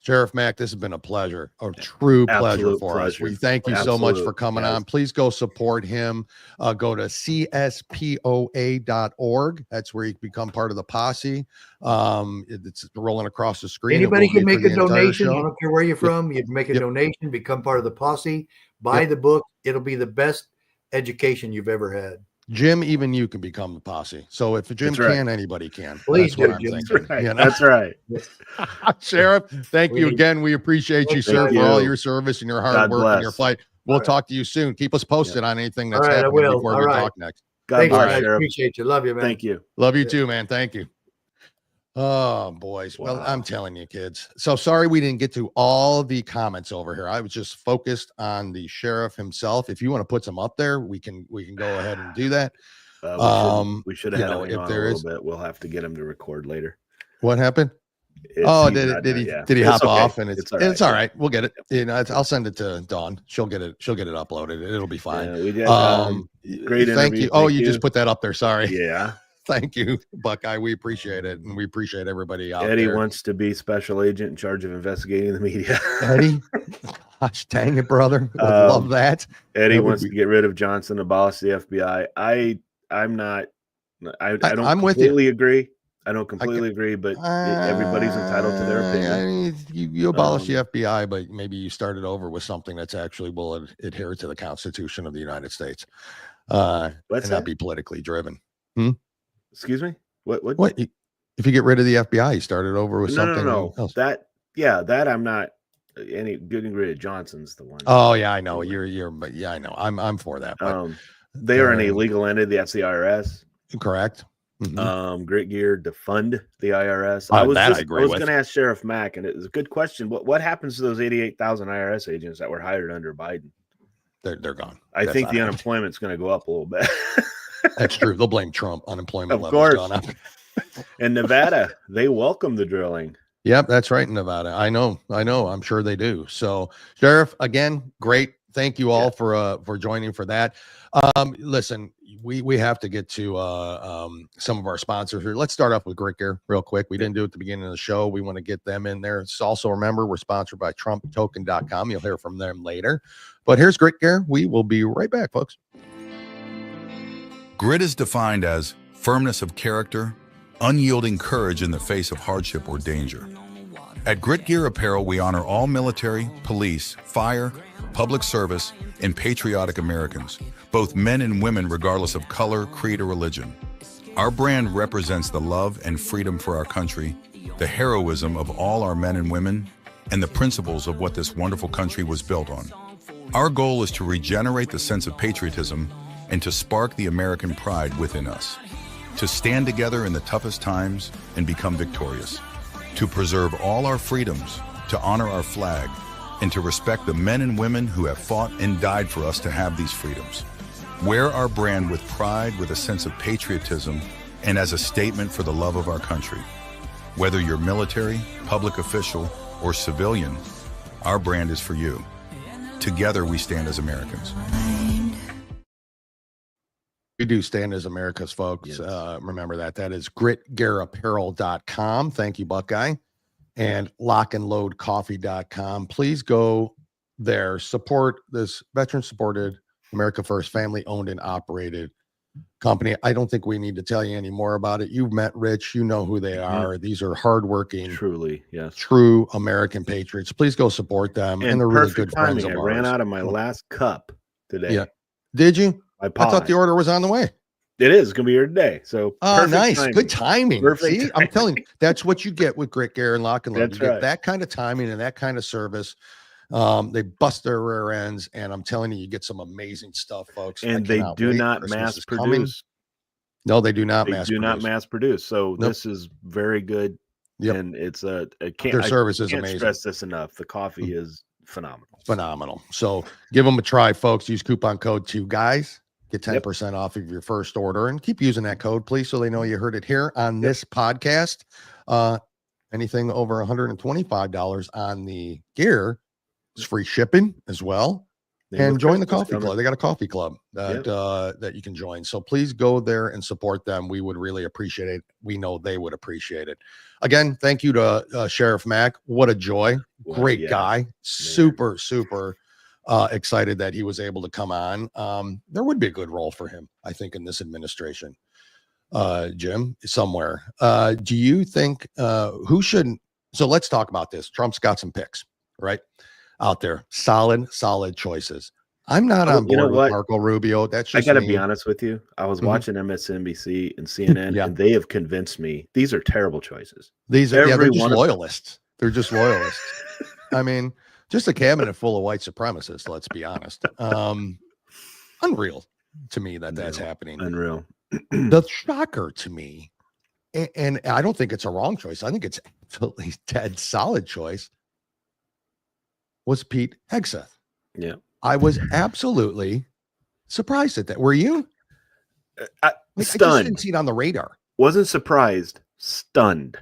Sheriff Mack, this has been a pleasure, a true pleasure for us. We thank you so much for coming on. Please go support him. Go to cspoa.org. That's where you can become part of the posse. It's rolling across the screen. Anybody can make a donation. I don't care where you're from. You can make a donation, become part of the posse, buy the book. It'll be the best education you've ever had. Jim, even you can become the posse. So if Jim can, anybody can. Please do, Jim. That's right. Sheriff, thank you again. We appreciate you, sir, for all your service and your hard work and your fight. We'll talk to you soon. Keep us posted on anything that's happening before we talk next. God bless, Sheriff. Appreciate you. Love you, man. Thank you. Love you too, man. Thank you. Oh, boys. Wow. Well, I'm telling you, kids. So sorry we didn't get to all the comments over here. I was just focused on the sheriff himself. If you want to put some up there, we can go ahead and do that. We should have had him on a little bit. We'll have to get him to record later. What happened? Did he hop off? And it's all right. We'll get it. I'll send it to Dawn. She'll get it uploaded. It'll be fine. Yeah, we did, great interview. Thank you. You just put that up there. Sorry. Yeah. Thank you, Buckeye. We appreciate it, and we appreciate everybody out Eddie there. wants to be special agent in charge of investigating the media. Eddie, gosh dang it, brother! I love that. Eddie wants to get rid of Johnson, abolish the FBI. I'm not. I don't completely agree. I don't completely agree, but everybody's entitled to their opinion. I mean, you abolish the FBI, but maybe you started over with something that's actually will adhere to the Constitution of the United States, and not be politically driven. Excuse me. What? If you get rid of the FBI, you started over with something else. That I'm not getting rid of. Johnson's the one. Oh yeah, I know but I know I'm for that. But they are an illegal entity. That's the IRS. Correct. Grit Gear defund the IRS. I was going to ask Sheriff Mack, and it was a good question. What happens to those 88,000 IRS agents that were hired under Biden? They're gone. I think the unemployment's going to go up a little bit. That's true. They'll blame Trump. Unemployment levels gone up. In Nevada, they welcome the drilling. Yep, that's right. In Nevada, I know. I'm sure they do. So, Sheriff, again, great. Thank you all for joining for that. Listen, we have to get to some of our sponsors here. Let's start off with Grit Gear real quick. We didn't do it at the beginning of the show. We want to get them in there. So also remember, we're sponsored by TrumpToken.com. You'll hear from them later. But here's Grit Gear. We will be right back, folks. Grit is defined as firmness of character, unyielding courage in the face of hardship or danger. At Grit Gear Apparel, we honor all military, police, fire, public service, and patriotic Americans, both men and women regardless of color, creed, or religion. Our brand represents the love and freedom for our country, the heroism of all our men and women, and the principles of what this wonderful country was built on. Our goal is to regenerate the sense of patriotism and to spark the American pride within us, to stand together in the toughest times and become victorious, to preserve all our freedoms, to honor our flag, and to respect the men and women who have fought and died for us to have these freedoms. Wear our brand with pride, with a sense of patriotism, and as a statement for the love of our country. Whether you're military, public official, or civilian, our brand is for you. Together we stand as Americans. We do stand as America's, folks. Yes. Remember that. That is gritgearapparel.com. Thank you, Buckeye. And lockandloadcoffee.com. Please go there. Support this veteran-supported, America First, family-owned and operated company. I don't think we need to tell you any more about it. You've met Rich. You know who they are. These are hardworking, truly, yes, true American patriots. Please go support them. And they're really good friends of ours. I ran out of my last cup today. Yeah. Did you? I thought the order was on the way. It is going to be here today. So, nice. Timing. Good timing. Perfect. See, I'm telling you, that's what you get with Grit Gear and Lock and Load. That's You get that kind of timing and that kind of service. They bust their rear ends, and I'm telling you, you get some amazing stuff, folks. And they do not mass produce. No, they do not mass produce. So this is very good. Yep. And it's their service is amazing. Stress this enough. The coffee is phenomenal. So give them a try, folks. Use coupon code 2GUYS. Get 10% off of your first order, and keep using that code, please, so they know you heard it here on this podcast. Anything over $125 on the gear is free shipping as well. And join the coffee club. They got a coffee club that that you can join. So please go there and support them. We would really appreciate it. We know they would appreciate it. Again, thank you to Sheriff Mack. What a joy. Great guy. Super excited that he was able to come on. There would be a good role for him, I think, in this administration. Jim, somewhere. Do you think who shouldn't? So let's talk about this. Trump's got some picks, right? Out there, solid choices. I'm not on board with Marco Rubio. That's just I got to be honest with you. I was watching MSNBC and CNN, and they have convinced me these are terrible choices. These are they're just loyalists. They're just loyalists. I mean, just a cabinet full of white supremacists. Let's be honest. Unreal to me that's happening. Unreal. The shocker to me, and I don't think it's a wrong choice. I think it's absolutely dead solid choice. Was Pete Hegseth. Yeah. I was absolutely surprised at that. Were you? Stunned. I just didn't see it on the radar. Wasn't surprised, stunned.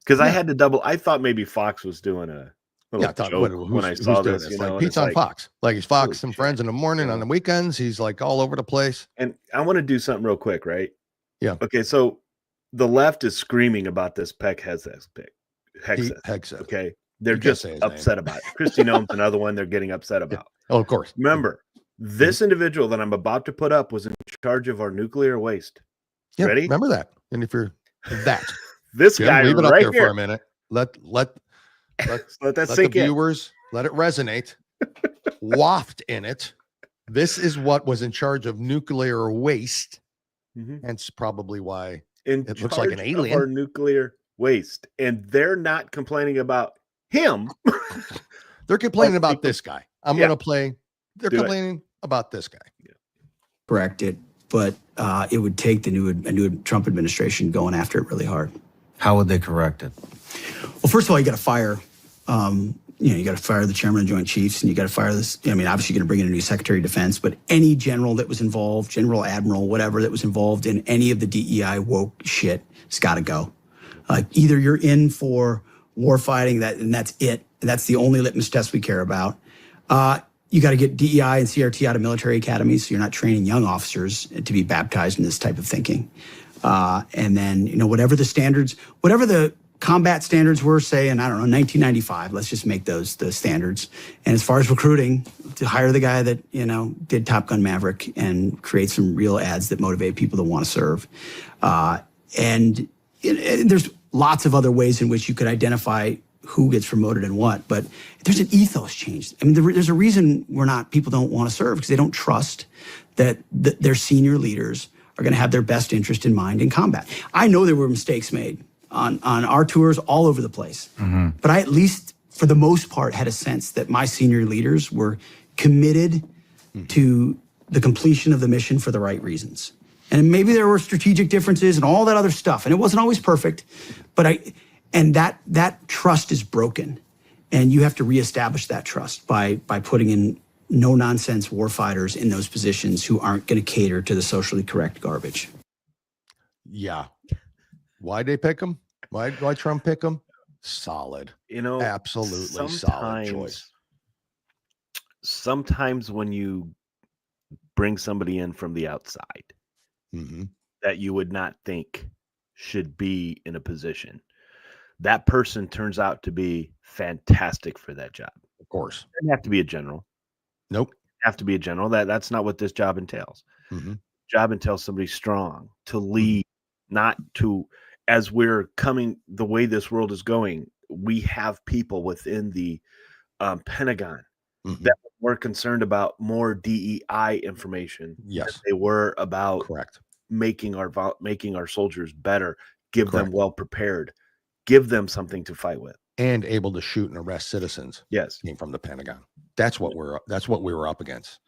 Because I had to double. I thought maybe Fox was doing a little joke when I saw this. You know, like Pete's on Fox. Like he's Fox and Friends in the morning, on the weekends. He's like all over the place. And I want to do something real quick, right? Yeah. Okay, so the left is screaming about this Peck Hegseth pick. Hegseth. Okay. They're just upset about it. Christy Noem's another one they're getting upset about. Oh, of course. Remember, this individual that I'm about to put up was in charge of our nuclear waste. Yeah, ready? Remember that. And if you're that, this guy leave it right up there here for a minute. Let that sink the viewers let it resonate. Waft in it. This is what was in charge of nuclear waste. And it's probably why it looks like an alien. Our nuclear waste, and they're not complaining about him. They're complaining about this guy. I'm going to play. They're complaining about this guy. Correct it, but it would take a new Trump administration going after it really hard. How would they correct it? Well, first of all, you got to fire. You got to fire the chairman of the Joint Chiefs, and you got to fire this. I mean, obviously, you're going to bring in a new Secretary of Defense, but any general that was involved, general, admiral, whatever that was involved in any of the DEI woke shit, has got to go. Either you're in for war fighting, and that's it. That's the only litmus test we care about. You got to get DEI and CRT out of military academies, so you're not training young officers to be baptized in this type of thinking. And then, whatever the standards, whatever the combat standards were, say, in, I don't know, 1995, let's just make those the standards. And as far as recruiting, to hire the guy that, did Top Gun Maverick and create some real ads that motivate people to want to serve. And there's lots of other ways in which you could identify who gets promoted and what, but there's an ethos change. I mean, there's a reason people don't want to serve, because they don't trust that their senior leaders are going to have their best interest in mind in combat. I know there were mistakes made on our tours all over the place, but I, at least for the most part, had a sense that my senior leaders were committed to the completion of the mission for the right reasons. And maybe there were strategic differences and all that other stuff, and it wasn't always perfect, but that trust is broken, and you have to reestablish that trust by putting in no-nonsense warfighters in those positions who aren't going to cater to the socially correct garbage. Yeah. Why'd they pick him? Why Trump pick him? Solid. Absolutely solid choice. Sometimes when you bring somebody in from the outside that you would not think should be in a position, that person turns out to be fantastic for that job. Of course. It doesn't have to be a general. Nope. Have to be a general. That's not what this job entails. Job entails somebody strong to lead, not to, as we're coming, the way this world is going, we have people within the Pentagon that were concerned about more DEI information. Yes. They were about correct making our soldiers better, give them well prepared, give them something to fight with, and able to shoot and arrest citizens. Yes, came from the Pentagon. That's what we were up against.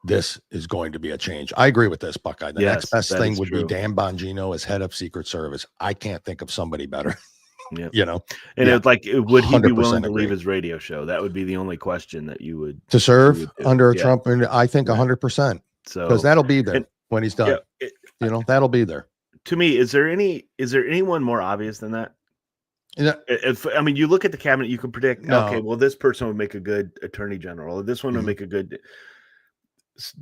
This is going to be a change. I agree with this, Buckeye. The next best thing would be Dan Bongino as head of Secret Service. I can't think of somebody better. And it's like, would he be willing to leave his radio show? That would be the only question that you would to serve under Trump. And I think 100%. So because that'll be there when he's done. That'll be there. To me, is there anyone more obvious than that? I mean, you look at the cabinet, you can predict, okay, well, this person would make a good attorney general, or this one would make a good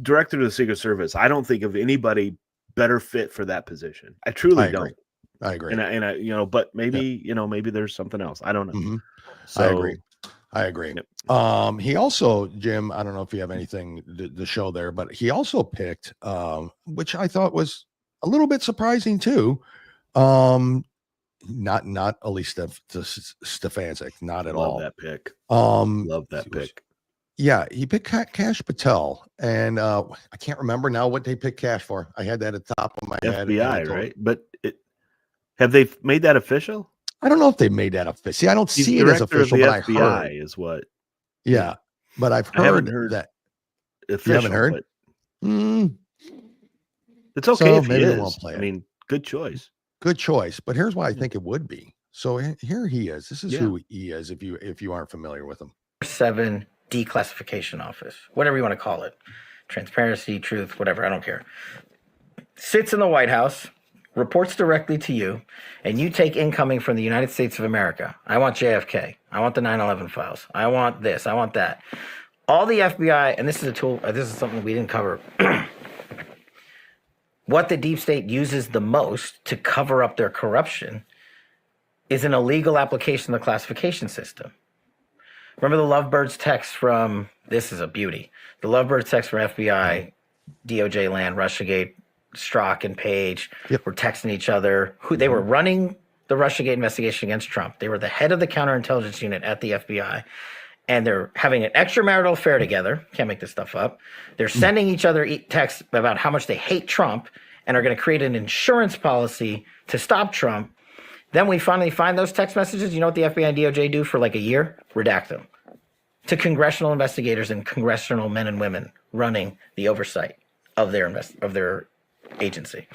director of the Secret Service. I don't think of anybody better fit for that position. I truly don't. I agree. And I but maybe, maybe there's something else. I don't know. So I agree. Yep. He also, Jim, I don't know if you have anything to show there, but he also picked, which I thought was a little bit surprising too. Not Elise Stefancic, not at all. Love that pick. Love that pick. Yeah, he picked Cash Patel, and I can't remember now what they picked Cash for. I had that at the top of my head. FBI, right? But have they made that official? I don't know if they made that official. See, I don't see it as official, but FBI I heard is what. Yeah, but I haven't heard that. Official, you haven't heard? It's okay if maybe he is. I mean, good choice. Good choice. But here's why I think it would be. So here he is. This is who he is. If you aren't familiar with him. 7 declassification office, whatever you want to call it, transparency, truth, whatever. I don't care. Sits in the White House, reports directly to you, and you take incoming from the United States of America. I want JFK. I want the 9/11 files. I want this. I want that. All the FBI, and this is a tool. This is something we didn't cover. What the deep state uses the most to cover up their corruption is an illegal application of the classification system. Remember the Lovebirds text from, this is a beauty, the Lovebirds text from FBI, DOJ land, Russiagate, Strzok and Page were texting each other. They were running the Russiagate investigation against Trump. They were the head of the counterintelligence unit at the FBI. And they're having an extramarital affair together. Can't make this stuff up. They're sending each other texts about how much they hate Trump and are going to create an insurance policy to stop Trump. Then we finally find those text messages. You know what the FBI and DOJ do for like a year? Redact them to congressional investigators and congressional men and women running the oversight of their agency.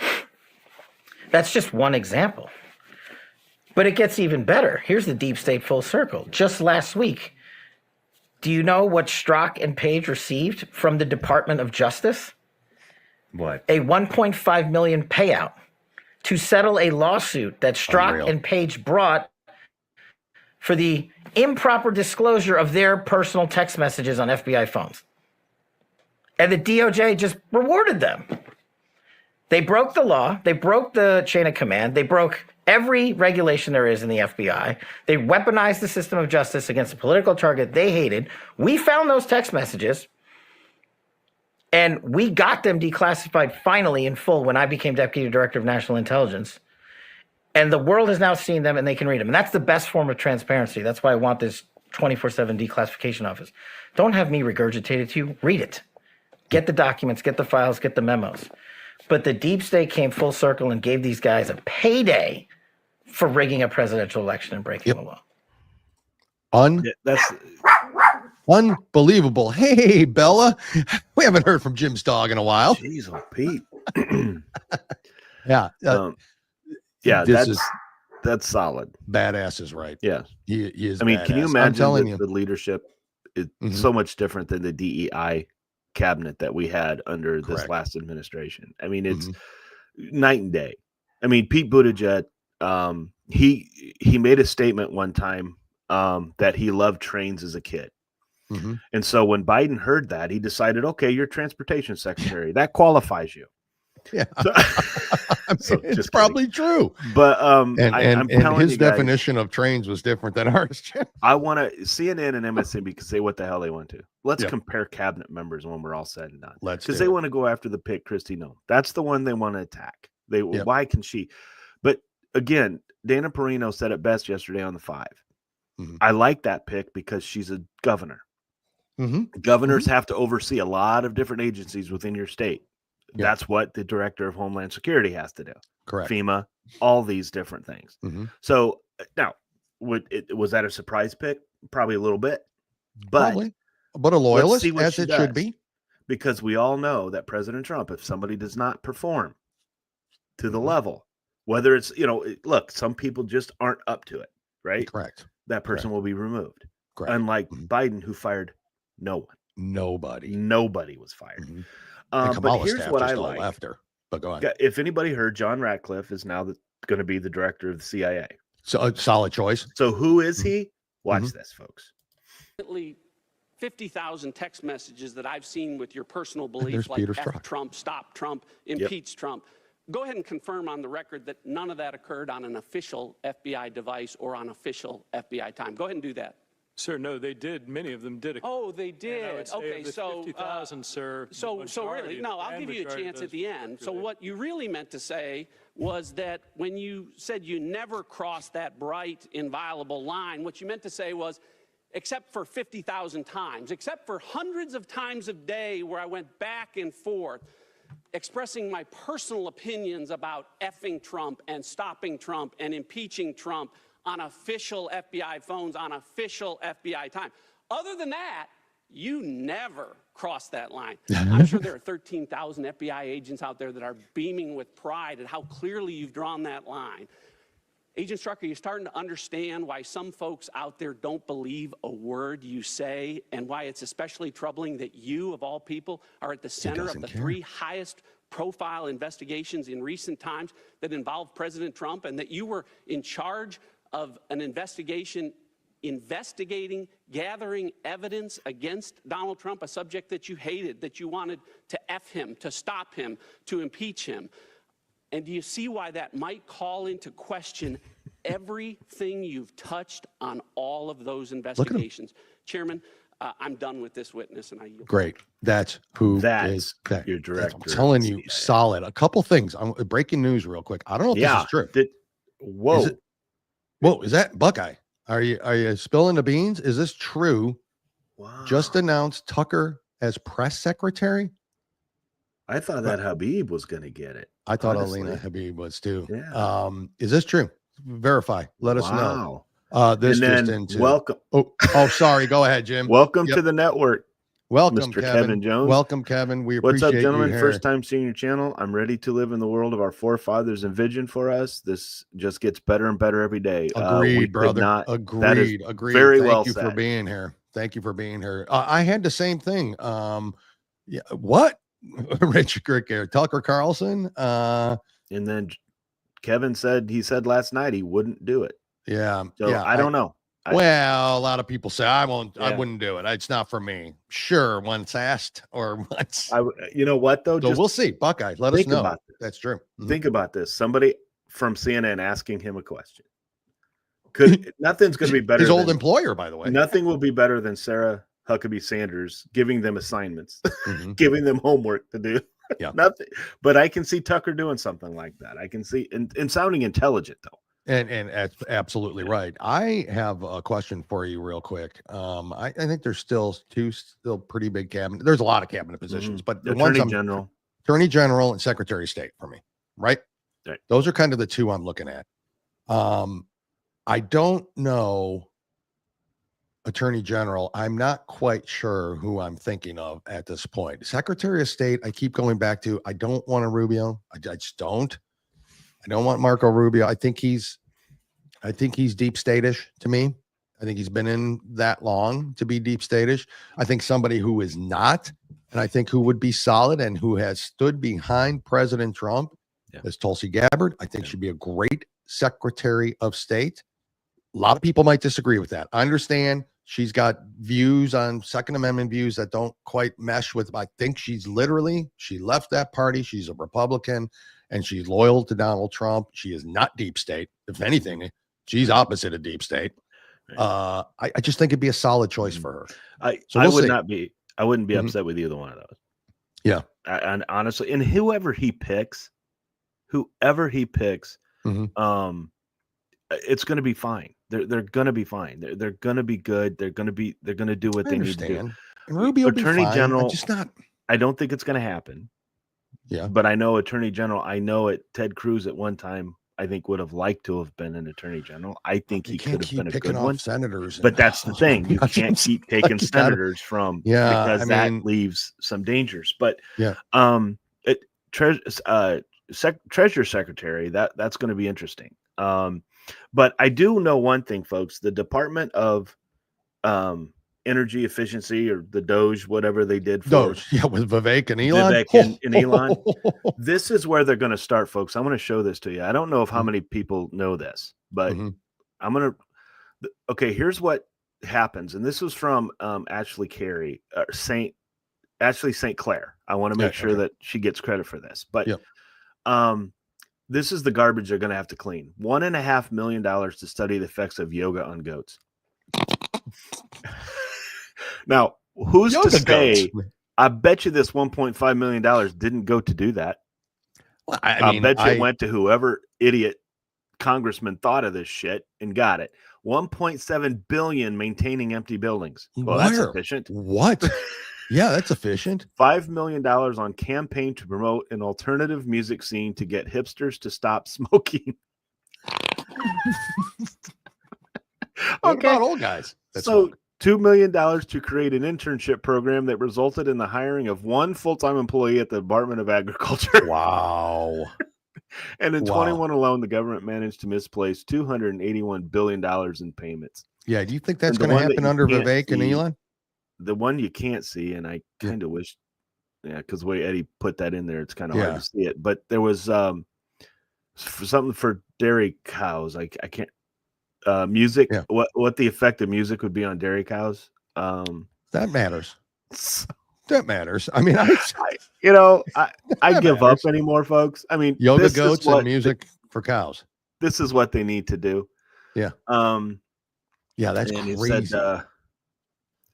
That's just one example. But it gets even better. Here's the deep state full circle. Just last week, do you know what Strzok and Page received from the Department of Justice? What? A $1.5 million payout to settle a lawsuit that Strzok and Page brought for the improper disclosure of their personal text messages on FBI phones. And the DOJ just rewarded them. They broke the law. They broke the chain of command. They broke every regulation there is in the FBI. They weaponized the system of justice against a political target they hated. We found those text messages, and we got them declassified finally in full when I became Deputy Director of National Intelligence. And the world has now seen them, and they can read them. And that's the best form of transparency. That's why I want this 24/7 declassification office. Don't have me regurgitate it to you. Read it. Get the documents, get the files, get the memos. But the deep state came full circle and gave these guys a payday for rigging a presidential election and breaking the law. That's unbelievable. Hey, Bella. We haven't heard from Jim's dog in a while. Jeez, Pete. That's solid. Badass is right. Yeah. He is. I mean, badass. can you imagine the leadership is so much different than the DEI cabinet that we had under this last administration? I mean, it's night and day. I mean, Pete Buttigieg, he made a statement one time that he loved trains as a kid. And so when Biden heard that, he decided, okay, you're transportation secretary. That qualifies you. Yeah. So, it's probably true. But I'm telling his definition of trains was different than ours. I want to CNN and MSNBC can say what the hell they want to. Let's compare cabinet members when we're all said and done. Because they want to go after the pick, Kristi Noem. That's the one they want to attack. Why can she? But again, Dana Perino said it best yesterday on the 5. I like that pick because she's a governor. Governors have to oversee a lot of different agencies within your state. That's what the director of Homeland Security has to do. Correct. FEMA, all these different things. So now, was that a surprise pick? Probably a little bit, but a loyalist, as it should be, because we all know that President Trump, if somebody does not perform to the level, whether it's look, some people just aren't up to it, right? Correct. That person will be removed. Correct. Unlike Biden, who fired no one. Nobody was fired. But here's what I like. But go on. If anybody heard, John Ratcliffe is now going to be the director of the CIA. So a solid choice. So who is he? Watch this, folks. 50,000 text messages that I've seen with your personal beliefs, like Peter's F truck. Trump, stop Trump, impeach Trump. Go ahead and confirm on the record that none of that occurred on an official FBI device or on official FBI time. Go ahead and do that. Sir, no, they did. Many of them did. Oh, they did. Okay, so 50,000, sir. So really, no, I'll give you a chance at the end. So what you really meant to say was that when you said you never crossed that bright, inviolable line, what you meant to say was, except for 50,000 times, except for hundreds of times a day where I went back and forth, expressing my personal opinions about effing Trump and stopping Trump and impeaching Trump on official FBI phones, on official FBI time. Other than that, you never crossed that line. I'm sure there are 13,000 FBI agents out there that are beaming with pride at how clearly you've drawn that line. Agent Strucker, you're starting to understand why some folks out there don't believe a word you say, and why it's especially troubling that you, of all people, are at the center of the three highest profile investigations in recent times that involve President Trump, and that you were in charge of an investigation investigating, gathering evidence against Donald Trump, a subject that you hated, that you wanted to F him, to stop him, to impeach him. And do you see why that might call into question everything you've touched on all of those investigations? Chairman, I'm done with this witness, and I yield. Great. That's who That's that. your director. I'm telling you, solid. A couple things. Breaking news real quick. I don't know if this is true. Whoa. Whoa, is that Buckeye? Are you spilling the beans? Is this true? Wow. Just announced Tucker as press secretary? I thought that Habib was going to get it. I thought honestly. Alina Habib was too. Yeah. Is this true? Verify. Let us know. This and then just into welcome. Oh, sorry. Go ahead, Jim. Welcome to the network. Welcome, Mr. Kevin Jones. Welcome, Kevin. We What's appreciate up, gentlemen? you here. First time seeing your channel. I'm ready to live in the world of our forefathers and vision for us. This just gets better and better every day. Agreed, brother. Agreed. Very Thank well you said. for being here. Thank you for being here. I had the same thing. What? Richard Crick, Tucker Carlson. And then Kevin he said last night he wouldn't do it. Yeah. So yeah. I don't know. Well, a lot of people say I won't. Yeah. I wouldn't do it. It's not for me. Sure, once asked or once. You know what though? So we'll see. Buckeye, let us know. About this. That's true. Think about this. Somebody from CNN asking him a question. Nothing's going to be better. His old employer, by the way. Nothing will be better than Sarah Huckabee Sanders giving them assignments, giving them homework to do. Yeah. Nothing. But I can see Tucker doing something like that. I can see and sounding intelligent though. And that's absolutely right. I have a question for you real quick. I think there's still pretty big cabinet. There's a lot of cabinet positions, but the Attorney ones Attorney General and Secretary of State for me, right? Right. Those are kind of the two I'm looking at. I don't know Attorney General. I'm not quite sure who I'm thinking of at this point. Secretary of State, I keep going back to, I don't want a Rubio. I just don't. I don't want Marco Rubio. I think he's deep state-ish to me. I think he's been in that long to be deep state-ish. I think somebody who is not, and I think who would be solid and who has stood behind President Trump is Tulsi Gabbard. I think she'd be a great Secretary of State. A lot of people might disagree with that. I understand she's got views on Second Amendment views that don't quite mesh with, I think she left that party. She's a Republican. And she's loyal to Donald Trump. She is not deep state. If anything, she's opposite of deep state. I just think it'd be a solid choice for her. I wouldn't be upset with either one of those. Yeah. And honestly, and whoever he picks, it's going to be fine. They're going to be fine. They're going to be good. They're going to do what they need to do. And Rubio Attorney General, just not. I don't think it's going to happen. Yeah. But I know Attorney General, Ted Cruz at one time, I think would have liked to have been an Attorney General. I think he could have been a good one. Senators. But that's the thing. You can't keep taking senators from because that leaves some dangers. But Treasury Secretary, that's going to be interesting. But I do know one thing, folks. The Department of Energy Efficiency, or the Doge, whatever they did for with Vivek and Elon. And Elon. This is where they're going to start, folks. I'm going to show this to you. I don't know if how many people know this, but Okay, here's what happens, and this was from Ashley St. Clair. I want to make sure that she gets credit for this, but this is the garbage they're going to have to clean. $1.5 million to study the effects of yoga on goats. Now, who's yoga to say? Goats. I bet you this $1.5 million didn't go to do that. Well, I bet you it went to whoever idiot congressman thought of this shit and got it. 1.7 billion maintaining empty buildings. Well, that's efficient. What? Yeah, that's efficient. $5 million on campaign to promote an alternative music scene to get hipsters to stop smoking. What about old guys? So $2 million to create an internship program that resulted in the hiring of one full-time employee at the Department of Agriculture. Wow. And in 21 alone, the government managed to misplace $281 billion in payments. Yeah, do you think that's going to happen under Vivek and Elon? The one you can't see, and I kind of wish, because the way Eddie put that in there, it's kind of hard to see it. But there was something for dairy cows. I can't. Music. Yeah. What the effect of music would be on dairy cows? That matters. That matters. I mean, I give up anymore, folks. I mean, yoga goats and music for cows. This is what they need to do. Yeah. Yeah, that's crazy. Said,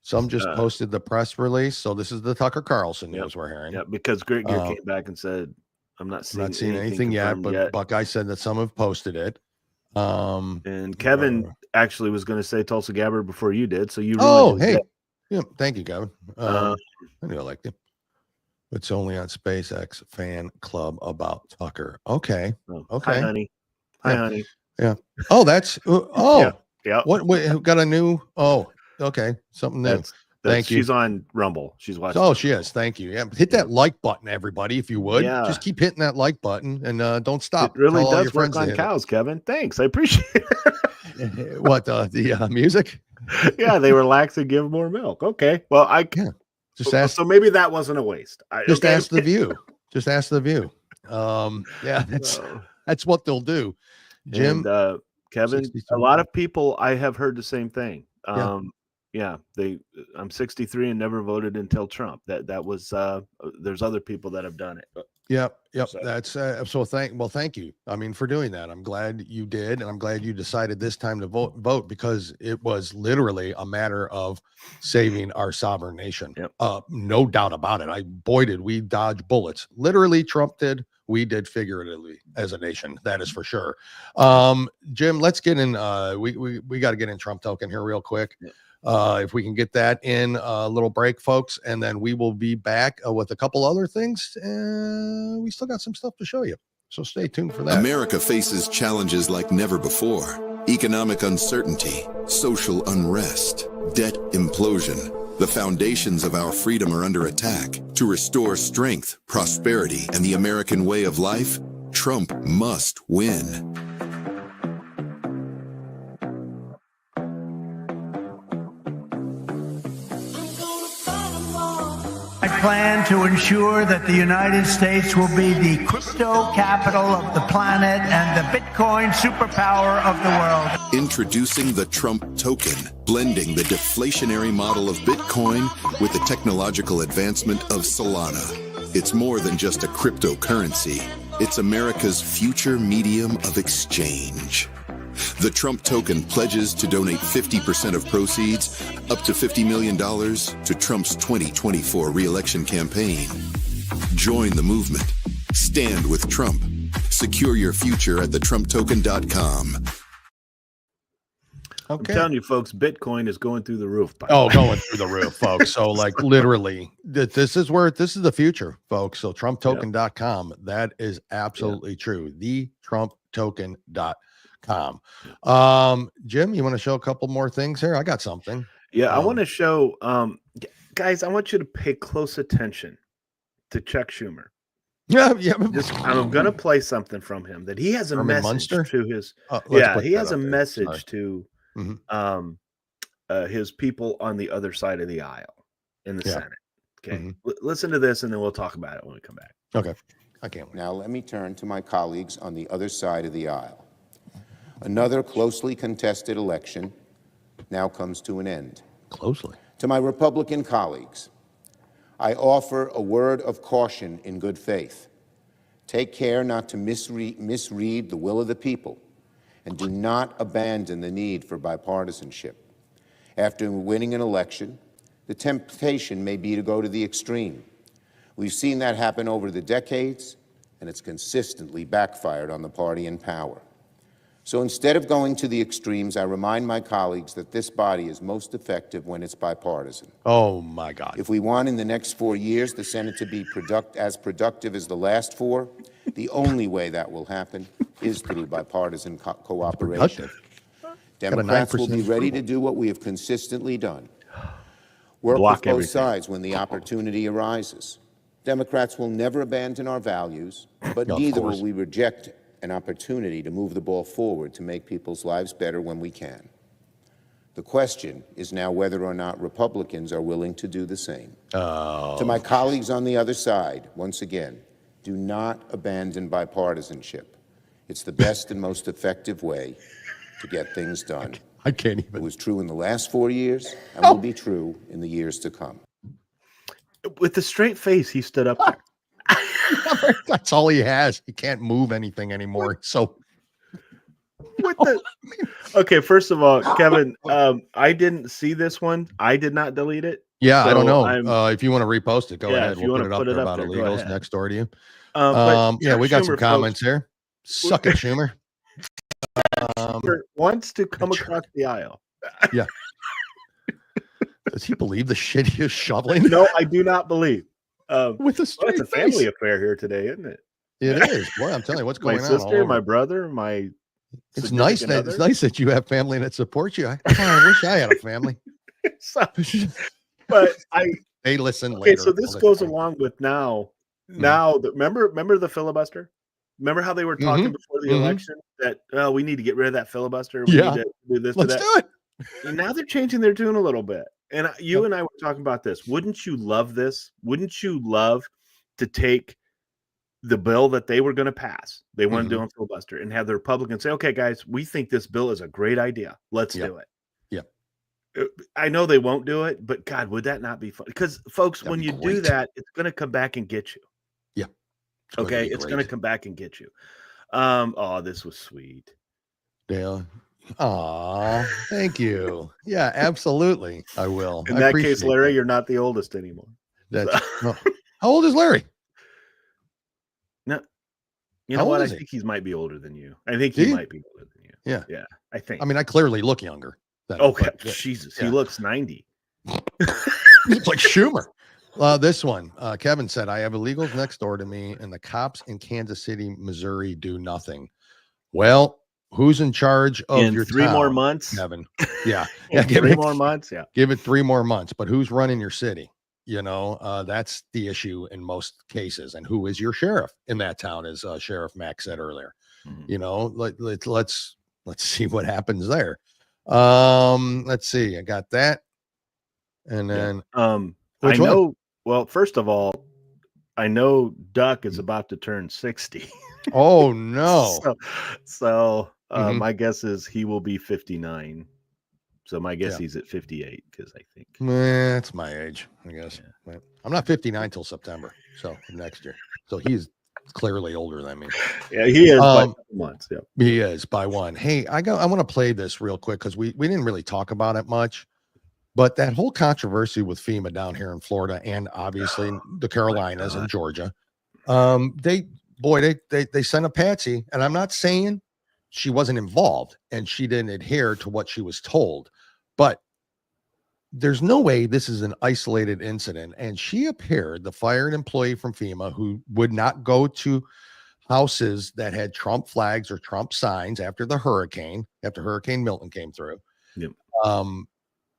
some just posted the press release. So this is the Tucker Carlson news we're hearing. Yeah, because Greg Gear came back and said, I'm not seeing anything yet, but Buckeye said that some have posted it. And Kevin actually was going to say Tulsa Gabbard before you did. So you yeah, thank you, Kevin. I knew I liked him. It's only on SpaceX fan club about Tucker. Okay. Okay. Hi, honey. Hi, honey. Yeah. Oh, that's yeah. What got a new okay. Something new. Thank you. She's on Rumble. She's watching. Oh, she is. Thank you. Yeah. Hit that like button, everybody, if you would. Yeah. Just keep hitting that like button and don't stop. It really does work on cows, Kevin. Thanks. I appreciate it. What the music? Yeah, they relax and give more milk. Okay. Well, just ask. So maybe that wasn't a waste. Ask the view. Just ask the view. Yeah, that's what they'll do. Jim, and, Kevin, a lot of people I have heard the same thing. I'm 63 and never voted until Trump. That was there's other people that have done it. Yep. So. That's thank you. I mean, for doing that. I'm glad you did, and I'm glad you decided this time to vote because it was literally a matter of saving our sovereign nation. Yep. No doubt about it. Did we dodge bullets. Literally, Trump did. We did figuratively as a nation. That is for sure. Jim, let's get in. We got to get in Trump token here real quick. Yep. If we can get that in a little break, folks, and then we will be back with a couple other things. We still got some stuff to show you. So stay tuned for that. America faces challenges like never before. Economic uncertainty, social unrest, debt implosion. The foundations of our freedom are under attack. To restore strength, prosperity, and the American way of life, Trump must win. I plan to ensure that the United States will be the crypto capital of the planet and the Bitcoin superpower of the world. Introducing the Trump token, blending the deflationary model of Bitcoin with the technological advancement of Solana. It's more than just a cryptocurrency. It's America's future medium of exchange. The Trump token pledges to donate 50% of proceeds, up to $50 million, to Trump's 2024 re-election campaign. Join the movement. Stand with Trump. Secure your future at thetrumptoken.com. Okay. I'm telling you, folks, Bitcoin is going through the roof. Going through the roof, folks. So, literally, this is the future, folks. So, TrumpToken.com. That is absolutely true. The TrumpToken.com. Jim, you want to show a couple more things here? I got something. Yeah, I want to show guys, I want you to pay close attention to Chuck Schumer. Yeah. I'm gonna play something from him that he has a message to his he has a message to his people on the other side of the aisle in the Senate. Okay. Listen to this and then we'll talk about it when we come back. Okay. I can't wait. Now let me turn to my colleagues on the other side of the aisle. Another closely contested election now comes to an end. Closely. To my Republican colleagues, I offer a word of caution in good faith. Take care not to misread the will of the people, and do not abandon the need for bipartisanship. After winning an election, the temptation may be to go to the extreme. We've seen that happen over the decades, and it's consistently backfired on the party in power. So instead of going to the extremes, I remind my colleagues that this body is most effective when it's bipartisan. Oh, my God. If we want in the next 4 years the Senate to be as productive as the last 4, the only way that will happen is through bipartisan cooperation. Democrats will be ready to do what we have consistently done. Work with both sides when the opportunity arises. Democrats will never abandon our values, but neither will we reject an opportunity to move the ball forward to make people's lives better when we can. The question is now whether or not Republicans are willing to do the same. To my colleagues on the other side, once again, do not abandon bipartisanship. It's the best and most effective way to get things done. I can't even. It was true in the last 4 years and will be true in the years to come. With a straight face, he stood up there. That's all he has. He can't move anything anymore. So, okay, first of all, Kevin, I didn't see this one. I did not delete it. Yeah, so I don't know. If you want to repost it, go ahead. We'll put it up there about there, illegals next door to you. Yeah, we got some comments here. Suck it, Schumer. Wants to come across the aisle. Yeah. Does he believe the shit he is shoveling? No, I do not believe. With a straight it's a family affair here today, isn't it? It is. Boy, I'm telling you, what's going on. My sister, my brother, my. It's nice that you have family that supports you. I wish I had a family. But they listen okay, later. so this goes along with now. Remember the filibuster? Remember how they were talking before the election that we need to get rid of that filibuster. We need to do this. Let's do it. And now they're changing their tune a little bit. And you and I were talking about this. Wouldn't you love this? Wouldn't you love to take the bill that they were going to pass? They want to do on filibuster and have the Republicans say, okay, guys, we think this bill is a great idea. Let's do it. Yeah. I know they won't do it, but God, would that not be fun? Because folks, when you do that, it's going to come back and get you. Yeah. Okay. It's going to come back and get you. Oh, this was sweet. Dale. Aw, thank you. Yeah, absolutely. I will. In that case, Larry, you're not the oldest anymore. How old is Larry? No, you know what? I think he might be older than you. I think he might be older than you. Yeah. Yeah. I think. I mean, I clearly look younger. Okay. Jesus. He looks 90. He looks like Schumer. This one, Kevin said, I have illegals next door to me, and the cops in Kansas City, Missouri do nothing. Well, who's in charge of your 3 more months, Kevin? Yeah. Give it 3 more months. Yeah. Give it 3 more months. But who's running your city? You know, that's the issue in most cases. And who is your sheriff in that town, as Sheriff Mack said earlier. You know, let's see what happens there. Let's see. I got that. And then I know. Well, first of all, I know Duck is about to turn 60. Oh no. So my guess is he will be 59. So my guess he's at 58 because I think that's my age, I guess. Yeah. I'm not 59 till September, so next year. So he's clearly older than me. Yeah, he is by months. Yeah, he is by 1. Hey, I want to play this real quick because we didn't really talk about it much, but that whole controversy with FEMA down here in Florida and obviously the Carolinas and Georgia, they sent a patsy, and I'm not saying she wasn't involved and she didn't adhere to what she was told, but there's no way this is an isolated incident. And she appeared, the fired employee from FEMA, who would not go to houses that had Trump flags or Trump signs after Hurricane Milton came through. Yep.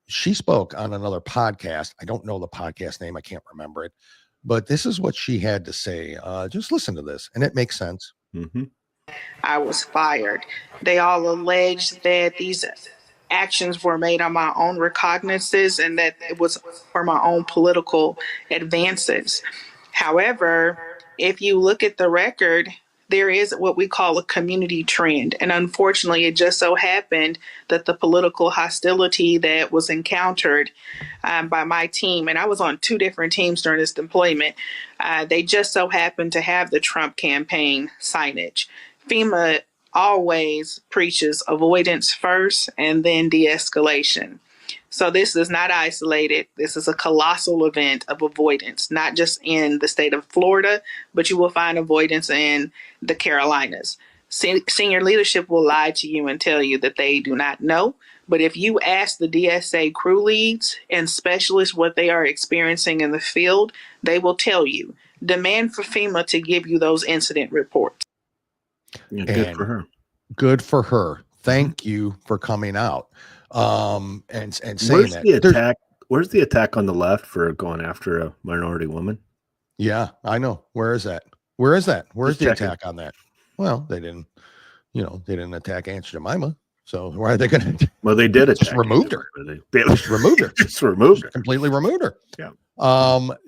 She spoke on another podcast. I don't know the podcast name. I can't remember it, but this is what she had to say. Just listen to this, and it makes sense. I was fired. They all alleged that these actions were made on my own recognizances and that it was for my own political advances. However, if you look at the record, there is what we call a community trend. And unfortunately, it just so happened that the political hostility that was encountered by my team, and I was on 2 different teams during this deployment, they just so happened to have the Trump campaign signage. FEMA always preaches avoidance first and then de-escalation. So this is not isolated. This is a colossal event of avoidance, not just in the state of Florida, but you will find avoidance in the Carolinas. Senior leadership will lie to you and tell you that they do not know. But if you ask the DSA crew leads and specialists what they are experiencing in the field, they will tell you. Demand for FEMA to give you those incident reports. Yeah, good for her. Good for her. Thank you for coming out. And saying where's that the attack? Where's the attack on the left for going after a minority woman? Yeah, I know. Where is that? Where's Just the checking. attack on that? Well, they didn't attack Aunt Jemima. So why are they going to? Well, they did attack. Just removed her. They Just removed her. Just removed her. Completely removed her. Yeah.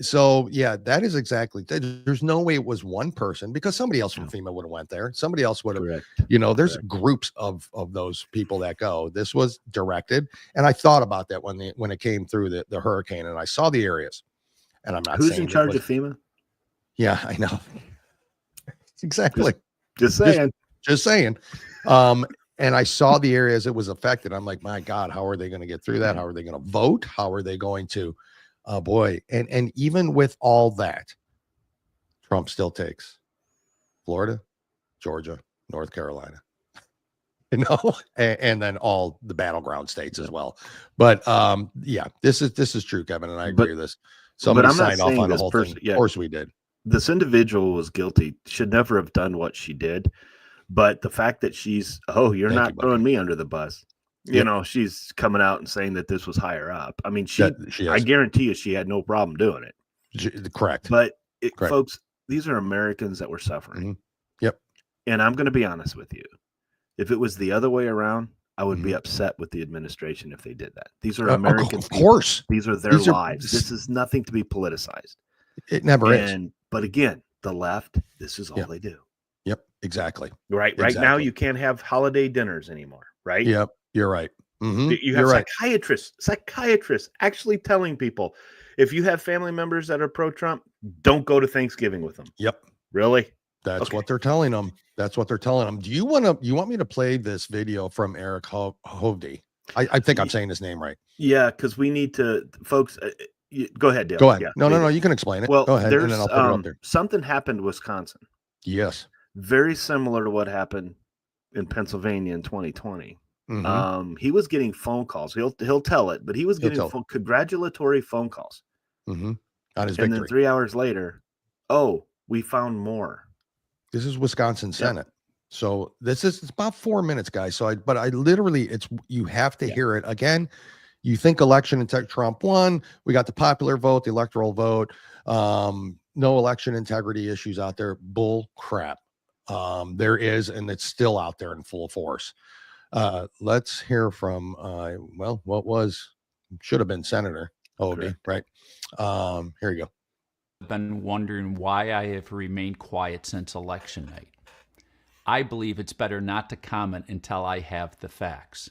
So yeah, that is exactly. There's no way it was one person, because somebody else from FEMA would have went there. Somebody else would have. There's groups of those people that go. This was directed, and I thought about that when it came through the hurricane, and I saw the areas. And I'm not. Who's saying in charge of FEMA? Yeah, I know. Exactly. Just saying. Just saying. And I saw the areas it was affected. I'm like, my God, how are they going to get through that? How are they going to vote? How are they going to, boy. And even with all that, Trump still takes Florida, Georgia, North Carolina, and then all the battleground states as well. But yeah, this is true, Kevin. And I agree with this. Somebody signed off on the whole thing. Yeah, of course we did. This individual was guilty, should never have done what she did. But the fact that you're not throwing me under the bus. She's coming out and saying that this was higher up. I mean, I guarantee you she had no problem doing it. Correct. But folks, these are Americans that were suffering. Mm-hmm. Yep. And I'm going to be honest with you. If it was the other way around, I would be upset with the administration if they did that. These are Americans. Of course. These are their lives. This is nothing to be politicized. It never is. But again, the left, this is all they do. Yep, exactly. Right now, you can't have holiday dinners anymore, right? Yep, you're right. Mm-hmm. You have psychiatrists actually telling people, if you have family members that are pro-Trump, don't go to Thanksgiving with them. Yep. Really? That's what they're telling them. That's what they're telling them. Do you want me to play this video from Eric Hovde? I think I'm saying his name right. Yeah, because we need to, folks. Go ahead, Dale. Go ahead. Yeah, no, you can explain it. Well, go ahead, and then I'll put it up there. Something happened in Wisconsin. Yes. Very similar to what happened in Pennsylvania in 2020. Mm-hmm. He was getting phone calls. He'll tell it, but he was getting congratulatory phone calls. Mm-hmm. On his and victory. Then 3 hours later, we found more. This is Wisconsin Senate. So it's about 4 minutes, guys. But I literally, you have to hear it again. You think election and Trump won. We got the popular vote, the electoral vote. No election integrity issues out there. Bull crap. There is, and it's still out there in full force. Let's hear from, what should have been Senator Hovde, right? Here you go. I've been wondering why I have remained quiet since election night. I believe it's better not to comment until I have the facts.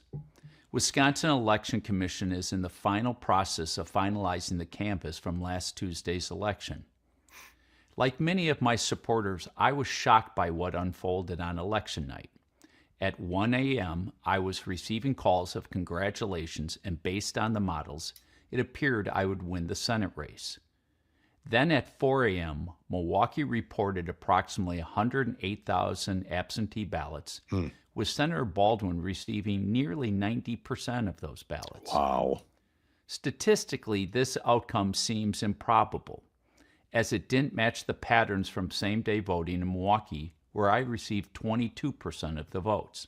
Wisconsin Election Commission is in the final process of finalizing the canvass from last Tuesday's election. Like many of my supporters, I was shocked by what unfolded on election night. At 1 a.m., I was receiving calls of congratulations, and based on the models, it appeared I would win the Senate race. Then at 4 a.m., Milwaukee reported approximately 108,000 absentee ballots, with Senator Baldwin receiving nearly 90% of those ballots. Wow. Statistically, this outcome seems improbable, as it didn't match the patterns from same-day voting in Milwaukee, where I received 22% of the votes.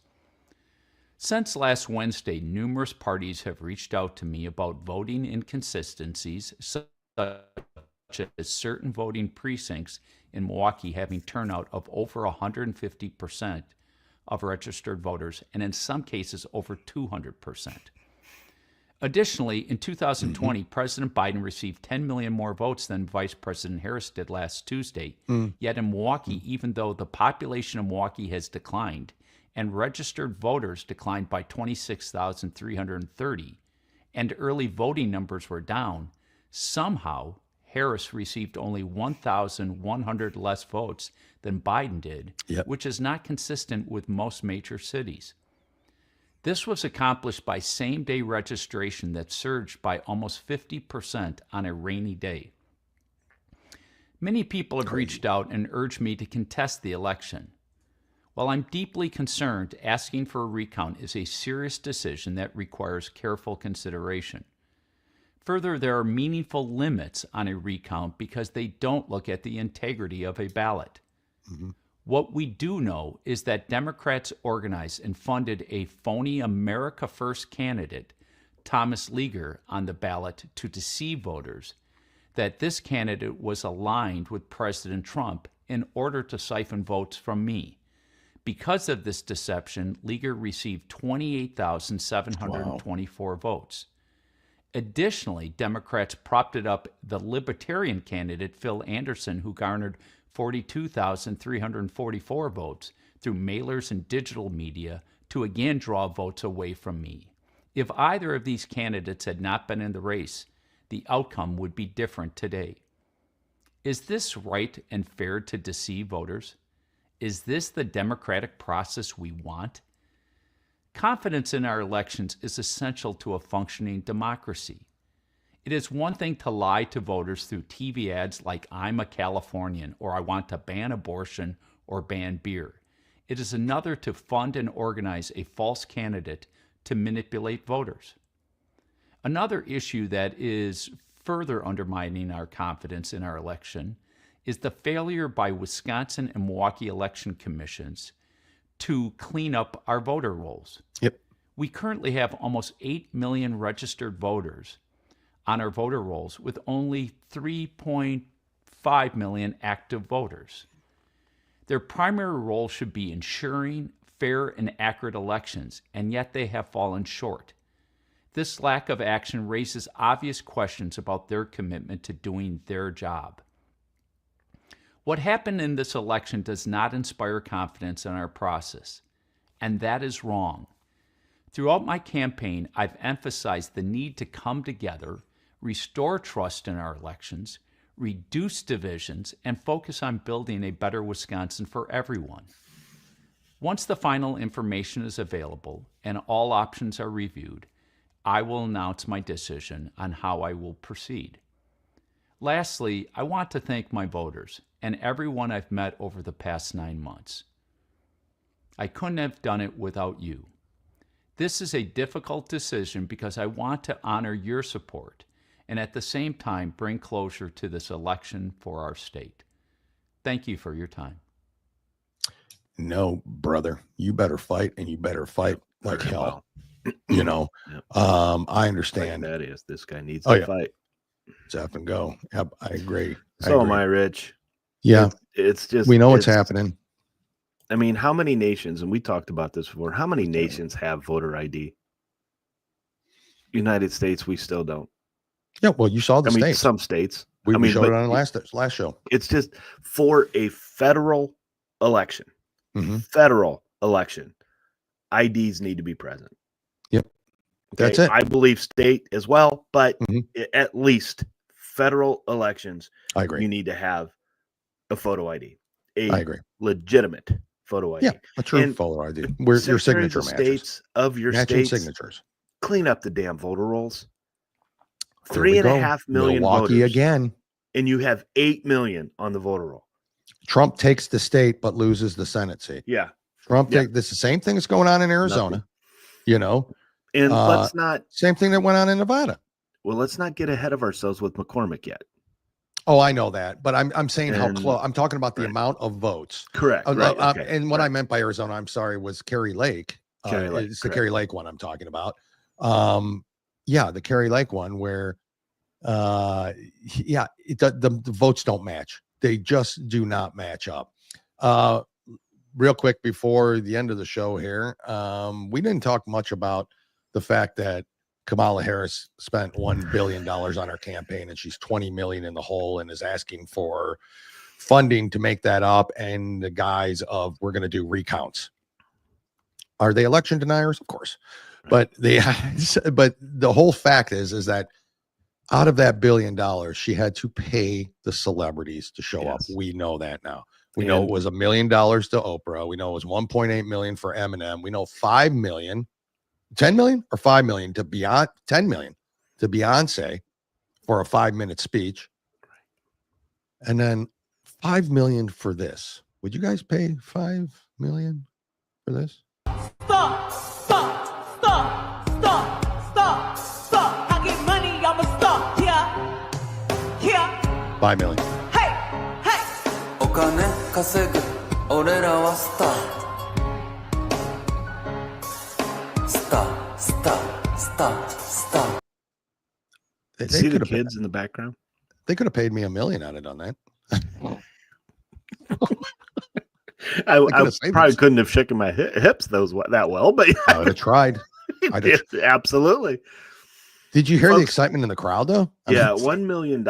Since last Wednesday, numerous parties have reached out to me about voting inconsistencies, such as certain voting precincts in Milwaukee having turnout of over 150% of registered voters, and in some cases over 200%. Additionally, in 2020, President Biden received 10 million more votes than Vice President Harris did last Tuesday. Yet in Milwaukee, even though the population of Milwaukee has declined and registered voters declined by 26,330 and early voting numbers were down, somehow Harris received only 1,100 less votes than Biden did, which is not consistent with most major cities. This was accomplished by same-day registration that surged by almost 50% on a rainy day. Many people have reached out and urged me to contest the election. While I'm deeply concerned, asking for a recount is a serious decision that requires careful consideration. Further, there are meaningful limits on a recount because they don't look at the integrity of a ballot. What we do know is that Democrats organized and funded a phony America First candidate, Thomas Leaguer, on the ballot to deceive voters, that this candidate was aligned with President Trump in order to siphon votes from me. Because of this deception, Leaguer received 28,724 votes. Additionally, Democrats propped up the Libertarian candidate, Phil Anderson, who garnered 42,344 votes through mailers and digital media to again draw votes away from me. If either of these candidates had not been in the race, the outcome would be different today. Is this right and fair to deceive voters? Is this the democratic process we want? Confidence in our elections is essential to a functioning democracy. It is one thing to lie to voters through TV ads like "I'm a Californian" or "I want to ban abortion" or ban beer. It is another to fund and organize a false candidate to manipulate voters. Another issue that is further undermining our confidence in our election is the failure by Wisconsin and Milwaukee election commissions to clean up our voter rolls. We currently have almost 8 million registered voters on our voter rolls with only 3.5 million active voters. Their primary role should be ensuring fair and accurate elections, and yet they have fallen short. This lack of action raises obvious questions about their commitment to doing their job. What happened in this election does not inspire confidence in our process, and that is wrong. Throughout my campaign, I've emphasized the need to come together, restore trust in our elections, reduce divisions, and focus on building a better Wisconsin for everyone. Once the final information is available and all options are reviewed, I will announce my decision on how I will proceed. Lastly, I want to thank my voters and everyone I've met over the past 9 months. I couldn't have done it without you. This is a difficult decision because I want to honor your support and at the same time bring closure to this election for our state. Thank you for your time. No, brother, you better fight, and you better fight like hell. You know, I understand. That is, this guy needs to fight. It's F and go. Yep, I agree. So am I, Rich. Yeah, it's just, we know what's happening. I mean, how many nations, and we talked about this before, how many nations have voter ID? United States, we still don't. Yeah, well, you saw the states. Some states. We showed it on the last show. It's just for a federal election. Federal election, IDs need to be present. Yep. That's it. I believe state as well, but at least federal elections, I agree. You need to have a photo ID. I agree. Legitimate photo ID. Yeah, a true photo ID. Where your signature matches. States of your matching states, signatures. Clean up the damn voter rolls. 3.5 million Milwaukee voters, again. And you have 8 million on the voter roll. Trump takes the state but loses the Senate seat. Yeah. This is the same thing that's going on in Arizona. Nothing. You know. And let's not same thing that went on in Nevada. Well, let's not get ahead of ourselves with McCormick yet. Oh, I know that, but I'm saying how close. I'm talking about the amount of votes. Correct. And what I meant by Arizona, I'm sorry, was Kerry Lake. It's the Kerry Lake one I'm talking about. The Kerry Lake one where, the votes don't match. They just do not match up. Real quick before the end of the show here, we didn't talk much about the fact that Kamala Harris spent $1 billion on her campaign, and she's 20 million in the hole and is asking for funding to make that up. And the guise of we're going to do recounts. Are they election deniers? Of course. But but the whole fact is that out of that $1 billion, she had to pay the celebrities to show up. We know that now. We know it was $1 million to Oprah. We know it was 1.8 million for Eminem. We know 5 million, 10 million or 5 million to Beyonce, 10 million to Beyonce for a 5-minute speech. And then 5 million for this. Would you guys pay 5 million for this? Stop, stop, stop, stop, stop, stop. I get money, I'ma stop. Yeah. 5 million. Hey, hey. お金稼ぐ俺らはスター。スター、スター、スター、スター。They See the could have kids in the background? They could have paid me $1 million. I'd have done that. I probably couldn't have shaken my hips that well, but I would have tried. Absolutely. Did you hear the excitement in the crowd though? Yeah, $1 million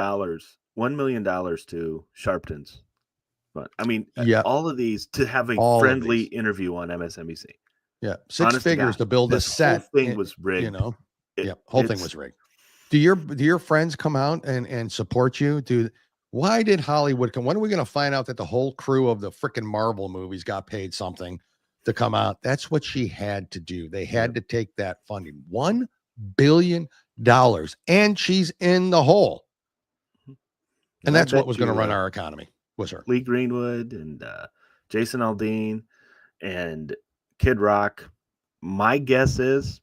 to Sharpton's. But I mean, all of these to have a friendly interview on MSNBC. Yeah, 6 figures to build a set. Whole thing was rigged. You know, whole thing was rigged. Do your friends come out and support you? Why did Hollywood come? When are we going to find out that the whole crew of the freaking Marvel movies got paid something to come out? That's what she had to do. They had to take that funding. $1 billion. And she's in the hole. And that's what was going to run our economy, was her. Lee Greenwood and Jason Aldean and Kid Rock. My guess is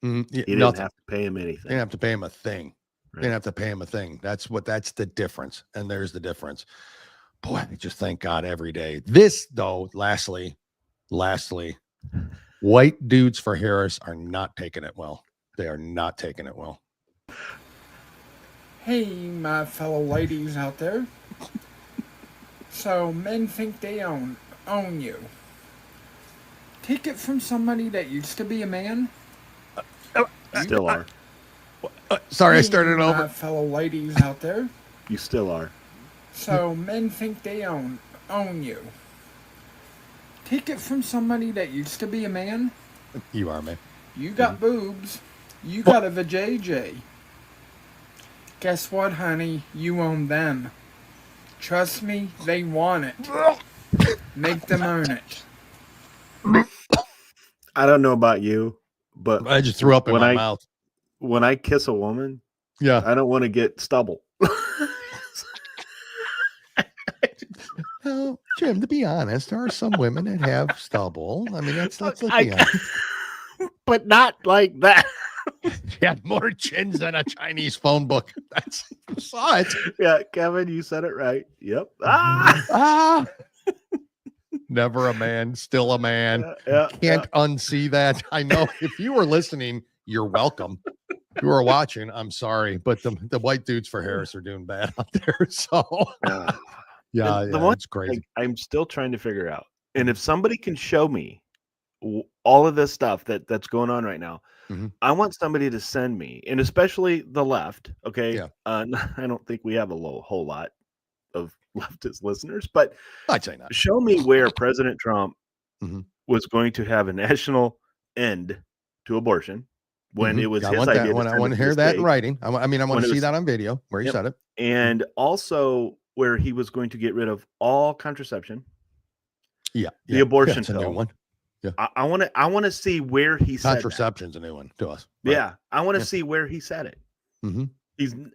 he didn't have to pay him anything. Didn't have to pay him a thing. Right. Didn't have to pay him a thing. That's the difference. And there's the difference. Boy, I just thank God every day. This, though, lastly, white dudes for Harris are not taking it well. They are not taking it well. Hey, my fellow ladies out there. So men think they own you. Take it from somebody that used to be a man. Still are. Sorry, I started over. My fellow ladies out there. You still are. So men think they own you. Take it from somebody that used to be a man. You are, man. You got boobs. You got a vajayjay. Guess what, honey? You own them. Trust me, they want it. Make them own it. I don't know about you, but I just threw up in my mouth. When I kiss a woman, I don't want to get stubble. Well, Jim, to be honest, there are some women that have stubble. I mean, let's be honest. But not like that. She had more chins than a Chinese phone book. I saw it. Yeah, Kevin, you said it right. Yep. Never a man, still a man. Can't unsee that. I know if you were listening, you're welcome. If you were watching, I'm sorry, but the white dudes for Harris are doing bad out there. So it's crazy. I'm still trying to figure out. And if somebody can show me all of this stuff that's going on right now, I want somebody to send me, and especially the left. Okay. Yeah. I don't think we have a whole lot of leftist listeners, but I'd say not. Show me where President Trump was going to have a national end to abortion when it was his idea. I want to hear that in writing. I want to see that on video where he said it. And also where he was going to get rid of all contraception. Yeah. The abortion pill. A new one. Yeah. I want to see where he said contraception's a new one to us. Right? Yeah. I want to see where he said it. You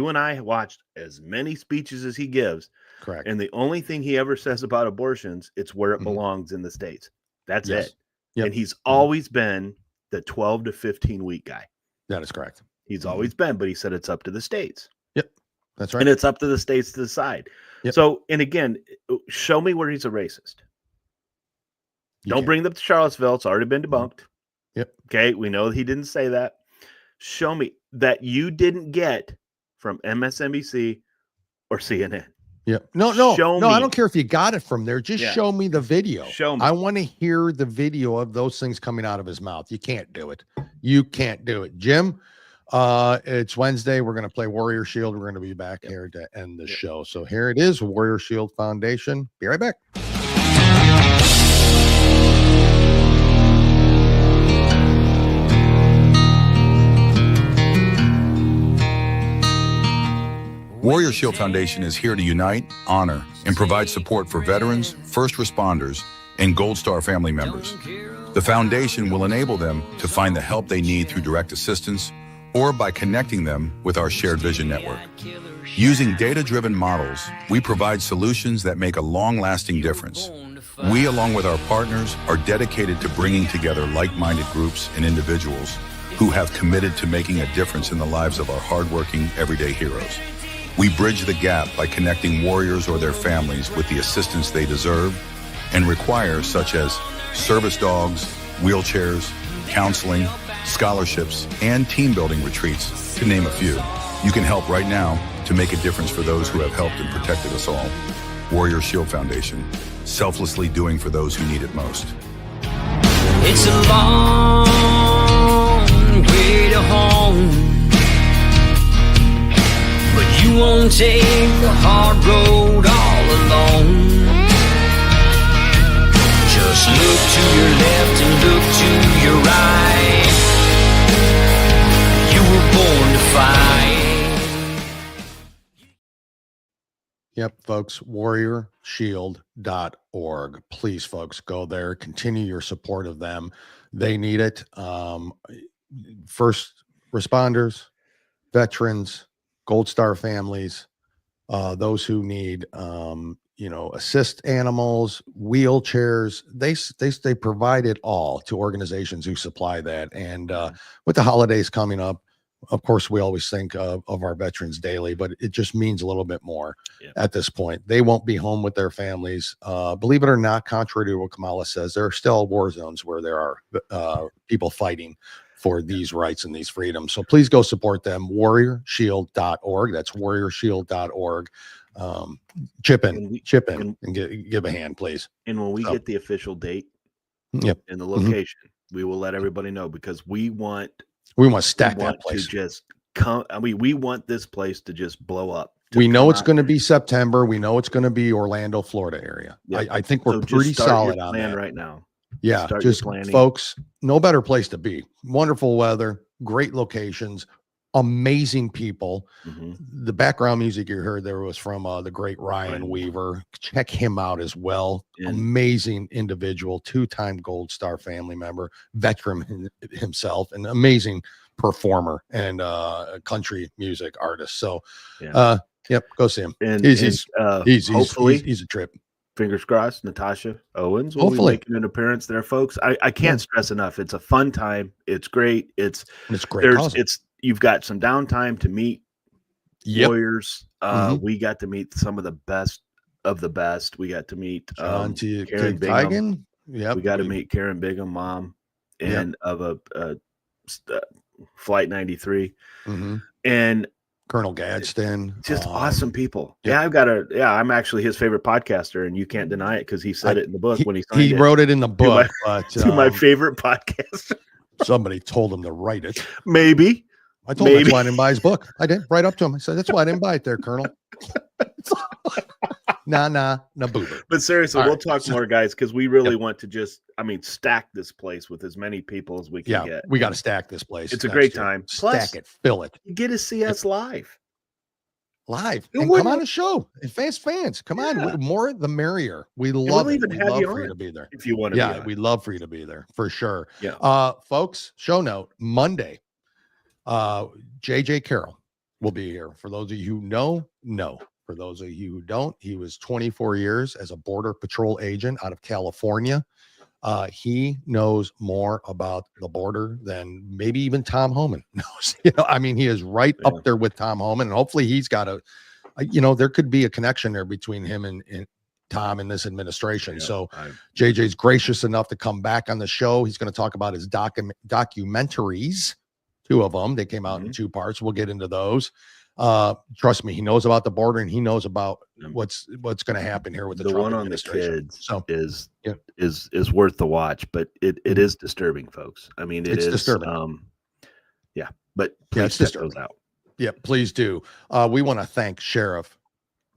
and I watched as many speeches as he gives. Correct. And the only thing he ever says about abortions, it's where it belongs in the States. That's it. Yep. And he's always been the 12 to 15 week guy. That is correct. He's always been, but he said it's up to the states. Yep. That's right. And it's up to the states to decide. Yep. So, and again, show me where he's a racist. Don't bring up to Charlottesville. It's already been debunked. Yep. Okay. We know he didn't say that. Show me that you didn't get from MSNBC or CNN. Yeah. No, I don't care if you got it from there. Just show me the video. Show me. I want to hear the video of those things coming out of his mouth. You can't do it. You can't do it. Jim, it's Wednesday. We're going to play Warrior Shield. We're going to be back here to end the show. So here it is, Warrior Shield Foundation. Be right back. Warrior Shield Foundation is here to unite, honor, and provide support for veterans, first responders, and Gold Star family members. The foundation will enable them to find the help they need through direct assistance or by connecting them with our Shared Vision Network. Using data-driven models, we provide solutions that make a long-lasting difference. We, along with our partners, are dedicated to bringing together like-minded groups and individuals who have committed to making a difference in the lives of our hardworking, everyday heroes. We bridge the gap by connecting warriors or their families with the assistance they deserve and require, such as service dogs, wheelchairs, counseling, scholarships, and team-building retreats, to name a few. You can help right now to make a difference for those who have helped and protected us all. Warrior Shield Foundation, selflessly doing for those who need it most. It's a long way to home, but you won't take the hard road all alone. Just look to your left and look to your right. You were born to fight. Yep, folks, warriorshield.org. Please, folks, go there. Continue your support of them. They need it. First responders, veterans, Gold Star families, those who need, assist animals, wheelchairs. They provide it all to organizations who supply that. And with the holidays coming up, of course, we always think of our veterans daily, but it just means a little bit more at this point. They won't be home with their families. Believe it or not, contrary to what Kamala says, there are still war zones where there are people fighting for these rights and these freedoms. So please go support them. warriorshield.org. That's warriorshield.org. Chip in and give a hand, please. And when we get the official date and the location, we will let everybody know, because we want to stack that place. To just come. I mean, we want this place to just blow up. We know it's going to be September. We know it's going to be Orlando, Florida area. I think we're pretty solid on that right now. Yeah, just folks, no better place to be. Wonderful weather, great locations, amazing people. The background music you heard there was from the great Ryan Weaver. Check him out as well. Amazing individual, 2-time Gold Star family member, veteran himself, an amazing performer and country music artist. So, go see him. And he's hopefully he's a trip. Fingers crossed, Natasha Owens will be making an appearance there, folks. I can't stress enough. It's a fun time. It's great. It's great. You've got some downtime to meet warriors. We got to meet some of the best of the best. We got to meet Karen Bigham. We got to meet Karen Bigham, mom, and of a Flight 93, and Colonel Gadsden, just awesome people. I'm actually his favorite podcaster, and you can't deny it because he said it in the book when he signed it. He wrote it in the book, to my favorite podcast. Somebody told him to write it. Maybe. I told him that's why I didn't buy his book. I did right up to him. I said, that's why I didn't buy it there, Colonel. nah, boober. But seriously, we'll talk more, guys, because we really want to just, stack this place with as many people as we can get. We got to stack this place. It's a great time. Stack it, fill it. You get to see us live. And come on a show. And fans, come on. More the merrier. We love it. We'd love for you to be there. If you want to we'd love for you to be there for sure. Yeah. Folks, show note, Monday, JJ Carroll will be here. For those of you who know. For those of you who don't, he was 24 years as a Border Patrol agent out of California. He knows more about the border than maybe even Tom Homan knows. He is right up there with Tom Homan, and hopefully he's got there could be a connection there between him and Tom in this administration. So JJ's gracious enough to come back on the show. He's going to talk about his documentaries, 2 of them. They came out in 2 parts. We'll get into those. Trust me, he knows about the border and he knows about what's going to happen here with the Trump one on the administration. kids is worth the watch, but it is disturbing, folks. I mean, it's disturbing. But please check those out. Yeah, please do. We want to thank Sheriff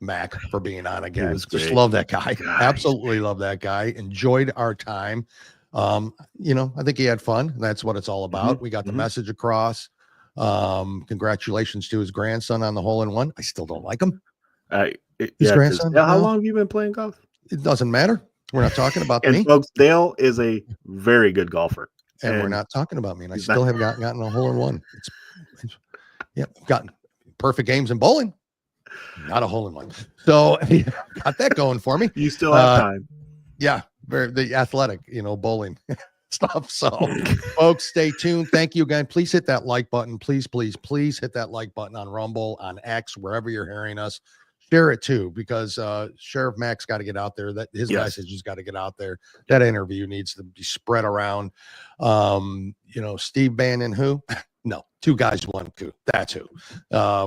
Mack for being on again. Just love that guy. Gosh. Absolutely love that guy. Enjoyed our time. I think he had fun. That's what it's all about. We got the message across. Congratulations to his grandson on the hole-in-one. I still don't like him. His grandson. How long have you been playing golf? It doesn't matter. We're not talking about and me. Folks, Dale is a very good golfer. And we're not talking about me. And I still have gotten a hole-in-one. Gotten perfect games in bowling. Not a hole-in-one. So got that going for me. You still have time. Yeah. The athletic, bowling stuff. So folks, stay tuned. Thank you again. Please hit that like button. Please hit that like button on Rumble, on X, wherever you're hearing us. Share it too, because Sheriff Mack's got to get out there. That his message has got to get out there. That interview needs to be spread around. Steve Bannon, who? No, 2 guys, 1 coup. That's who.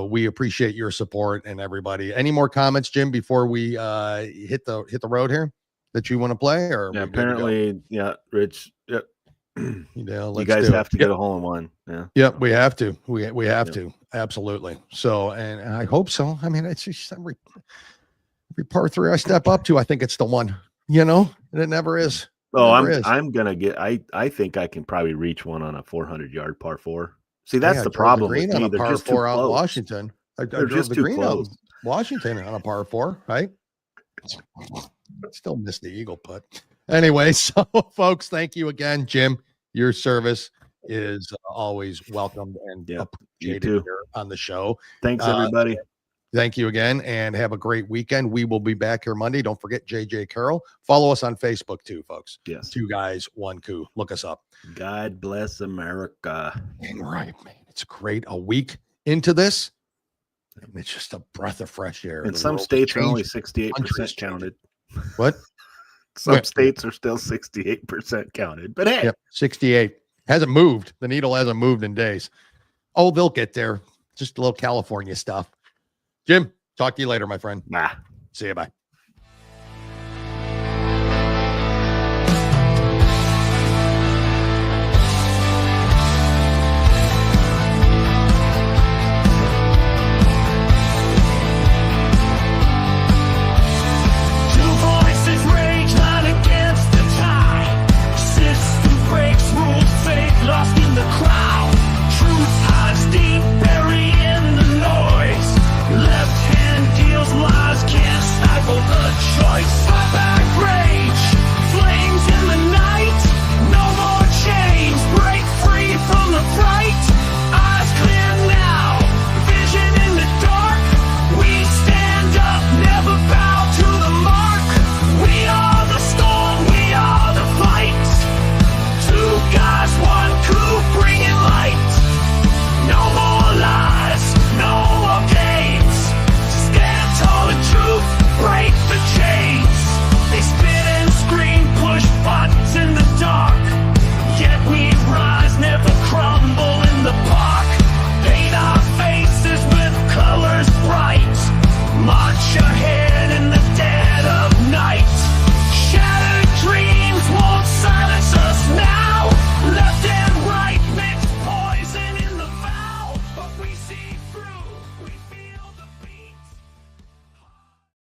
We appreciate your support and everybody. Any more comments, Jim, before we hit the road here that you want to play? Or apparently, Rich. Yep. You let's guys have to get a hole-in-one. Yeah. Yep, we have to. We have to. Absolutely. So, and I hope so. I mean, it's just every par 3 I step up to, I think it's the one. And it never is. I'm gonna get. I think I can probably reach one on a 400-yard par 4. See, that's the problem. Green on a par 4 out in Washington. They're just too close. Washington on a par 4, right? Still missed the eagle putt. Anyway, so folks, thank you again, Jim. Your service is always welcomed and appreciated here on the show. Thanks, everybody. Thank you again, and have a great weekend. We will be back here Monday. Don't forget JJ Carroll. Follow us on Facebook too, folks. Yes. 2 guys, 1 coup. Look us up. God bless America. Right, man. It's great. A week into this, it's just a breath of fresh air. And some states are only 68% counted. What? Some states are still 68% counted. But hey. 68. Hasn't moved. The needle hasn't moved in days. Oh, they'll get there. Just a little California stuff. Jim, talk to you later, my friend. Nah. See you. Bye.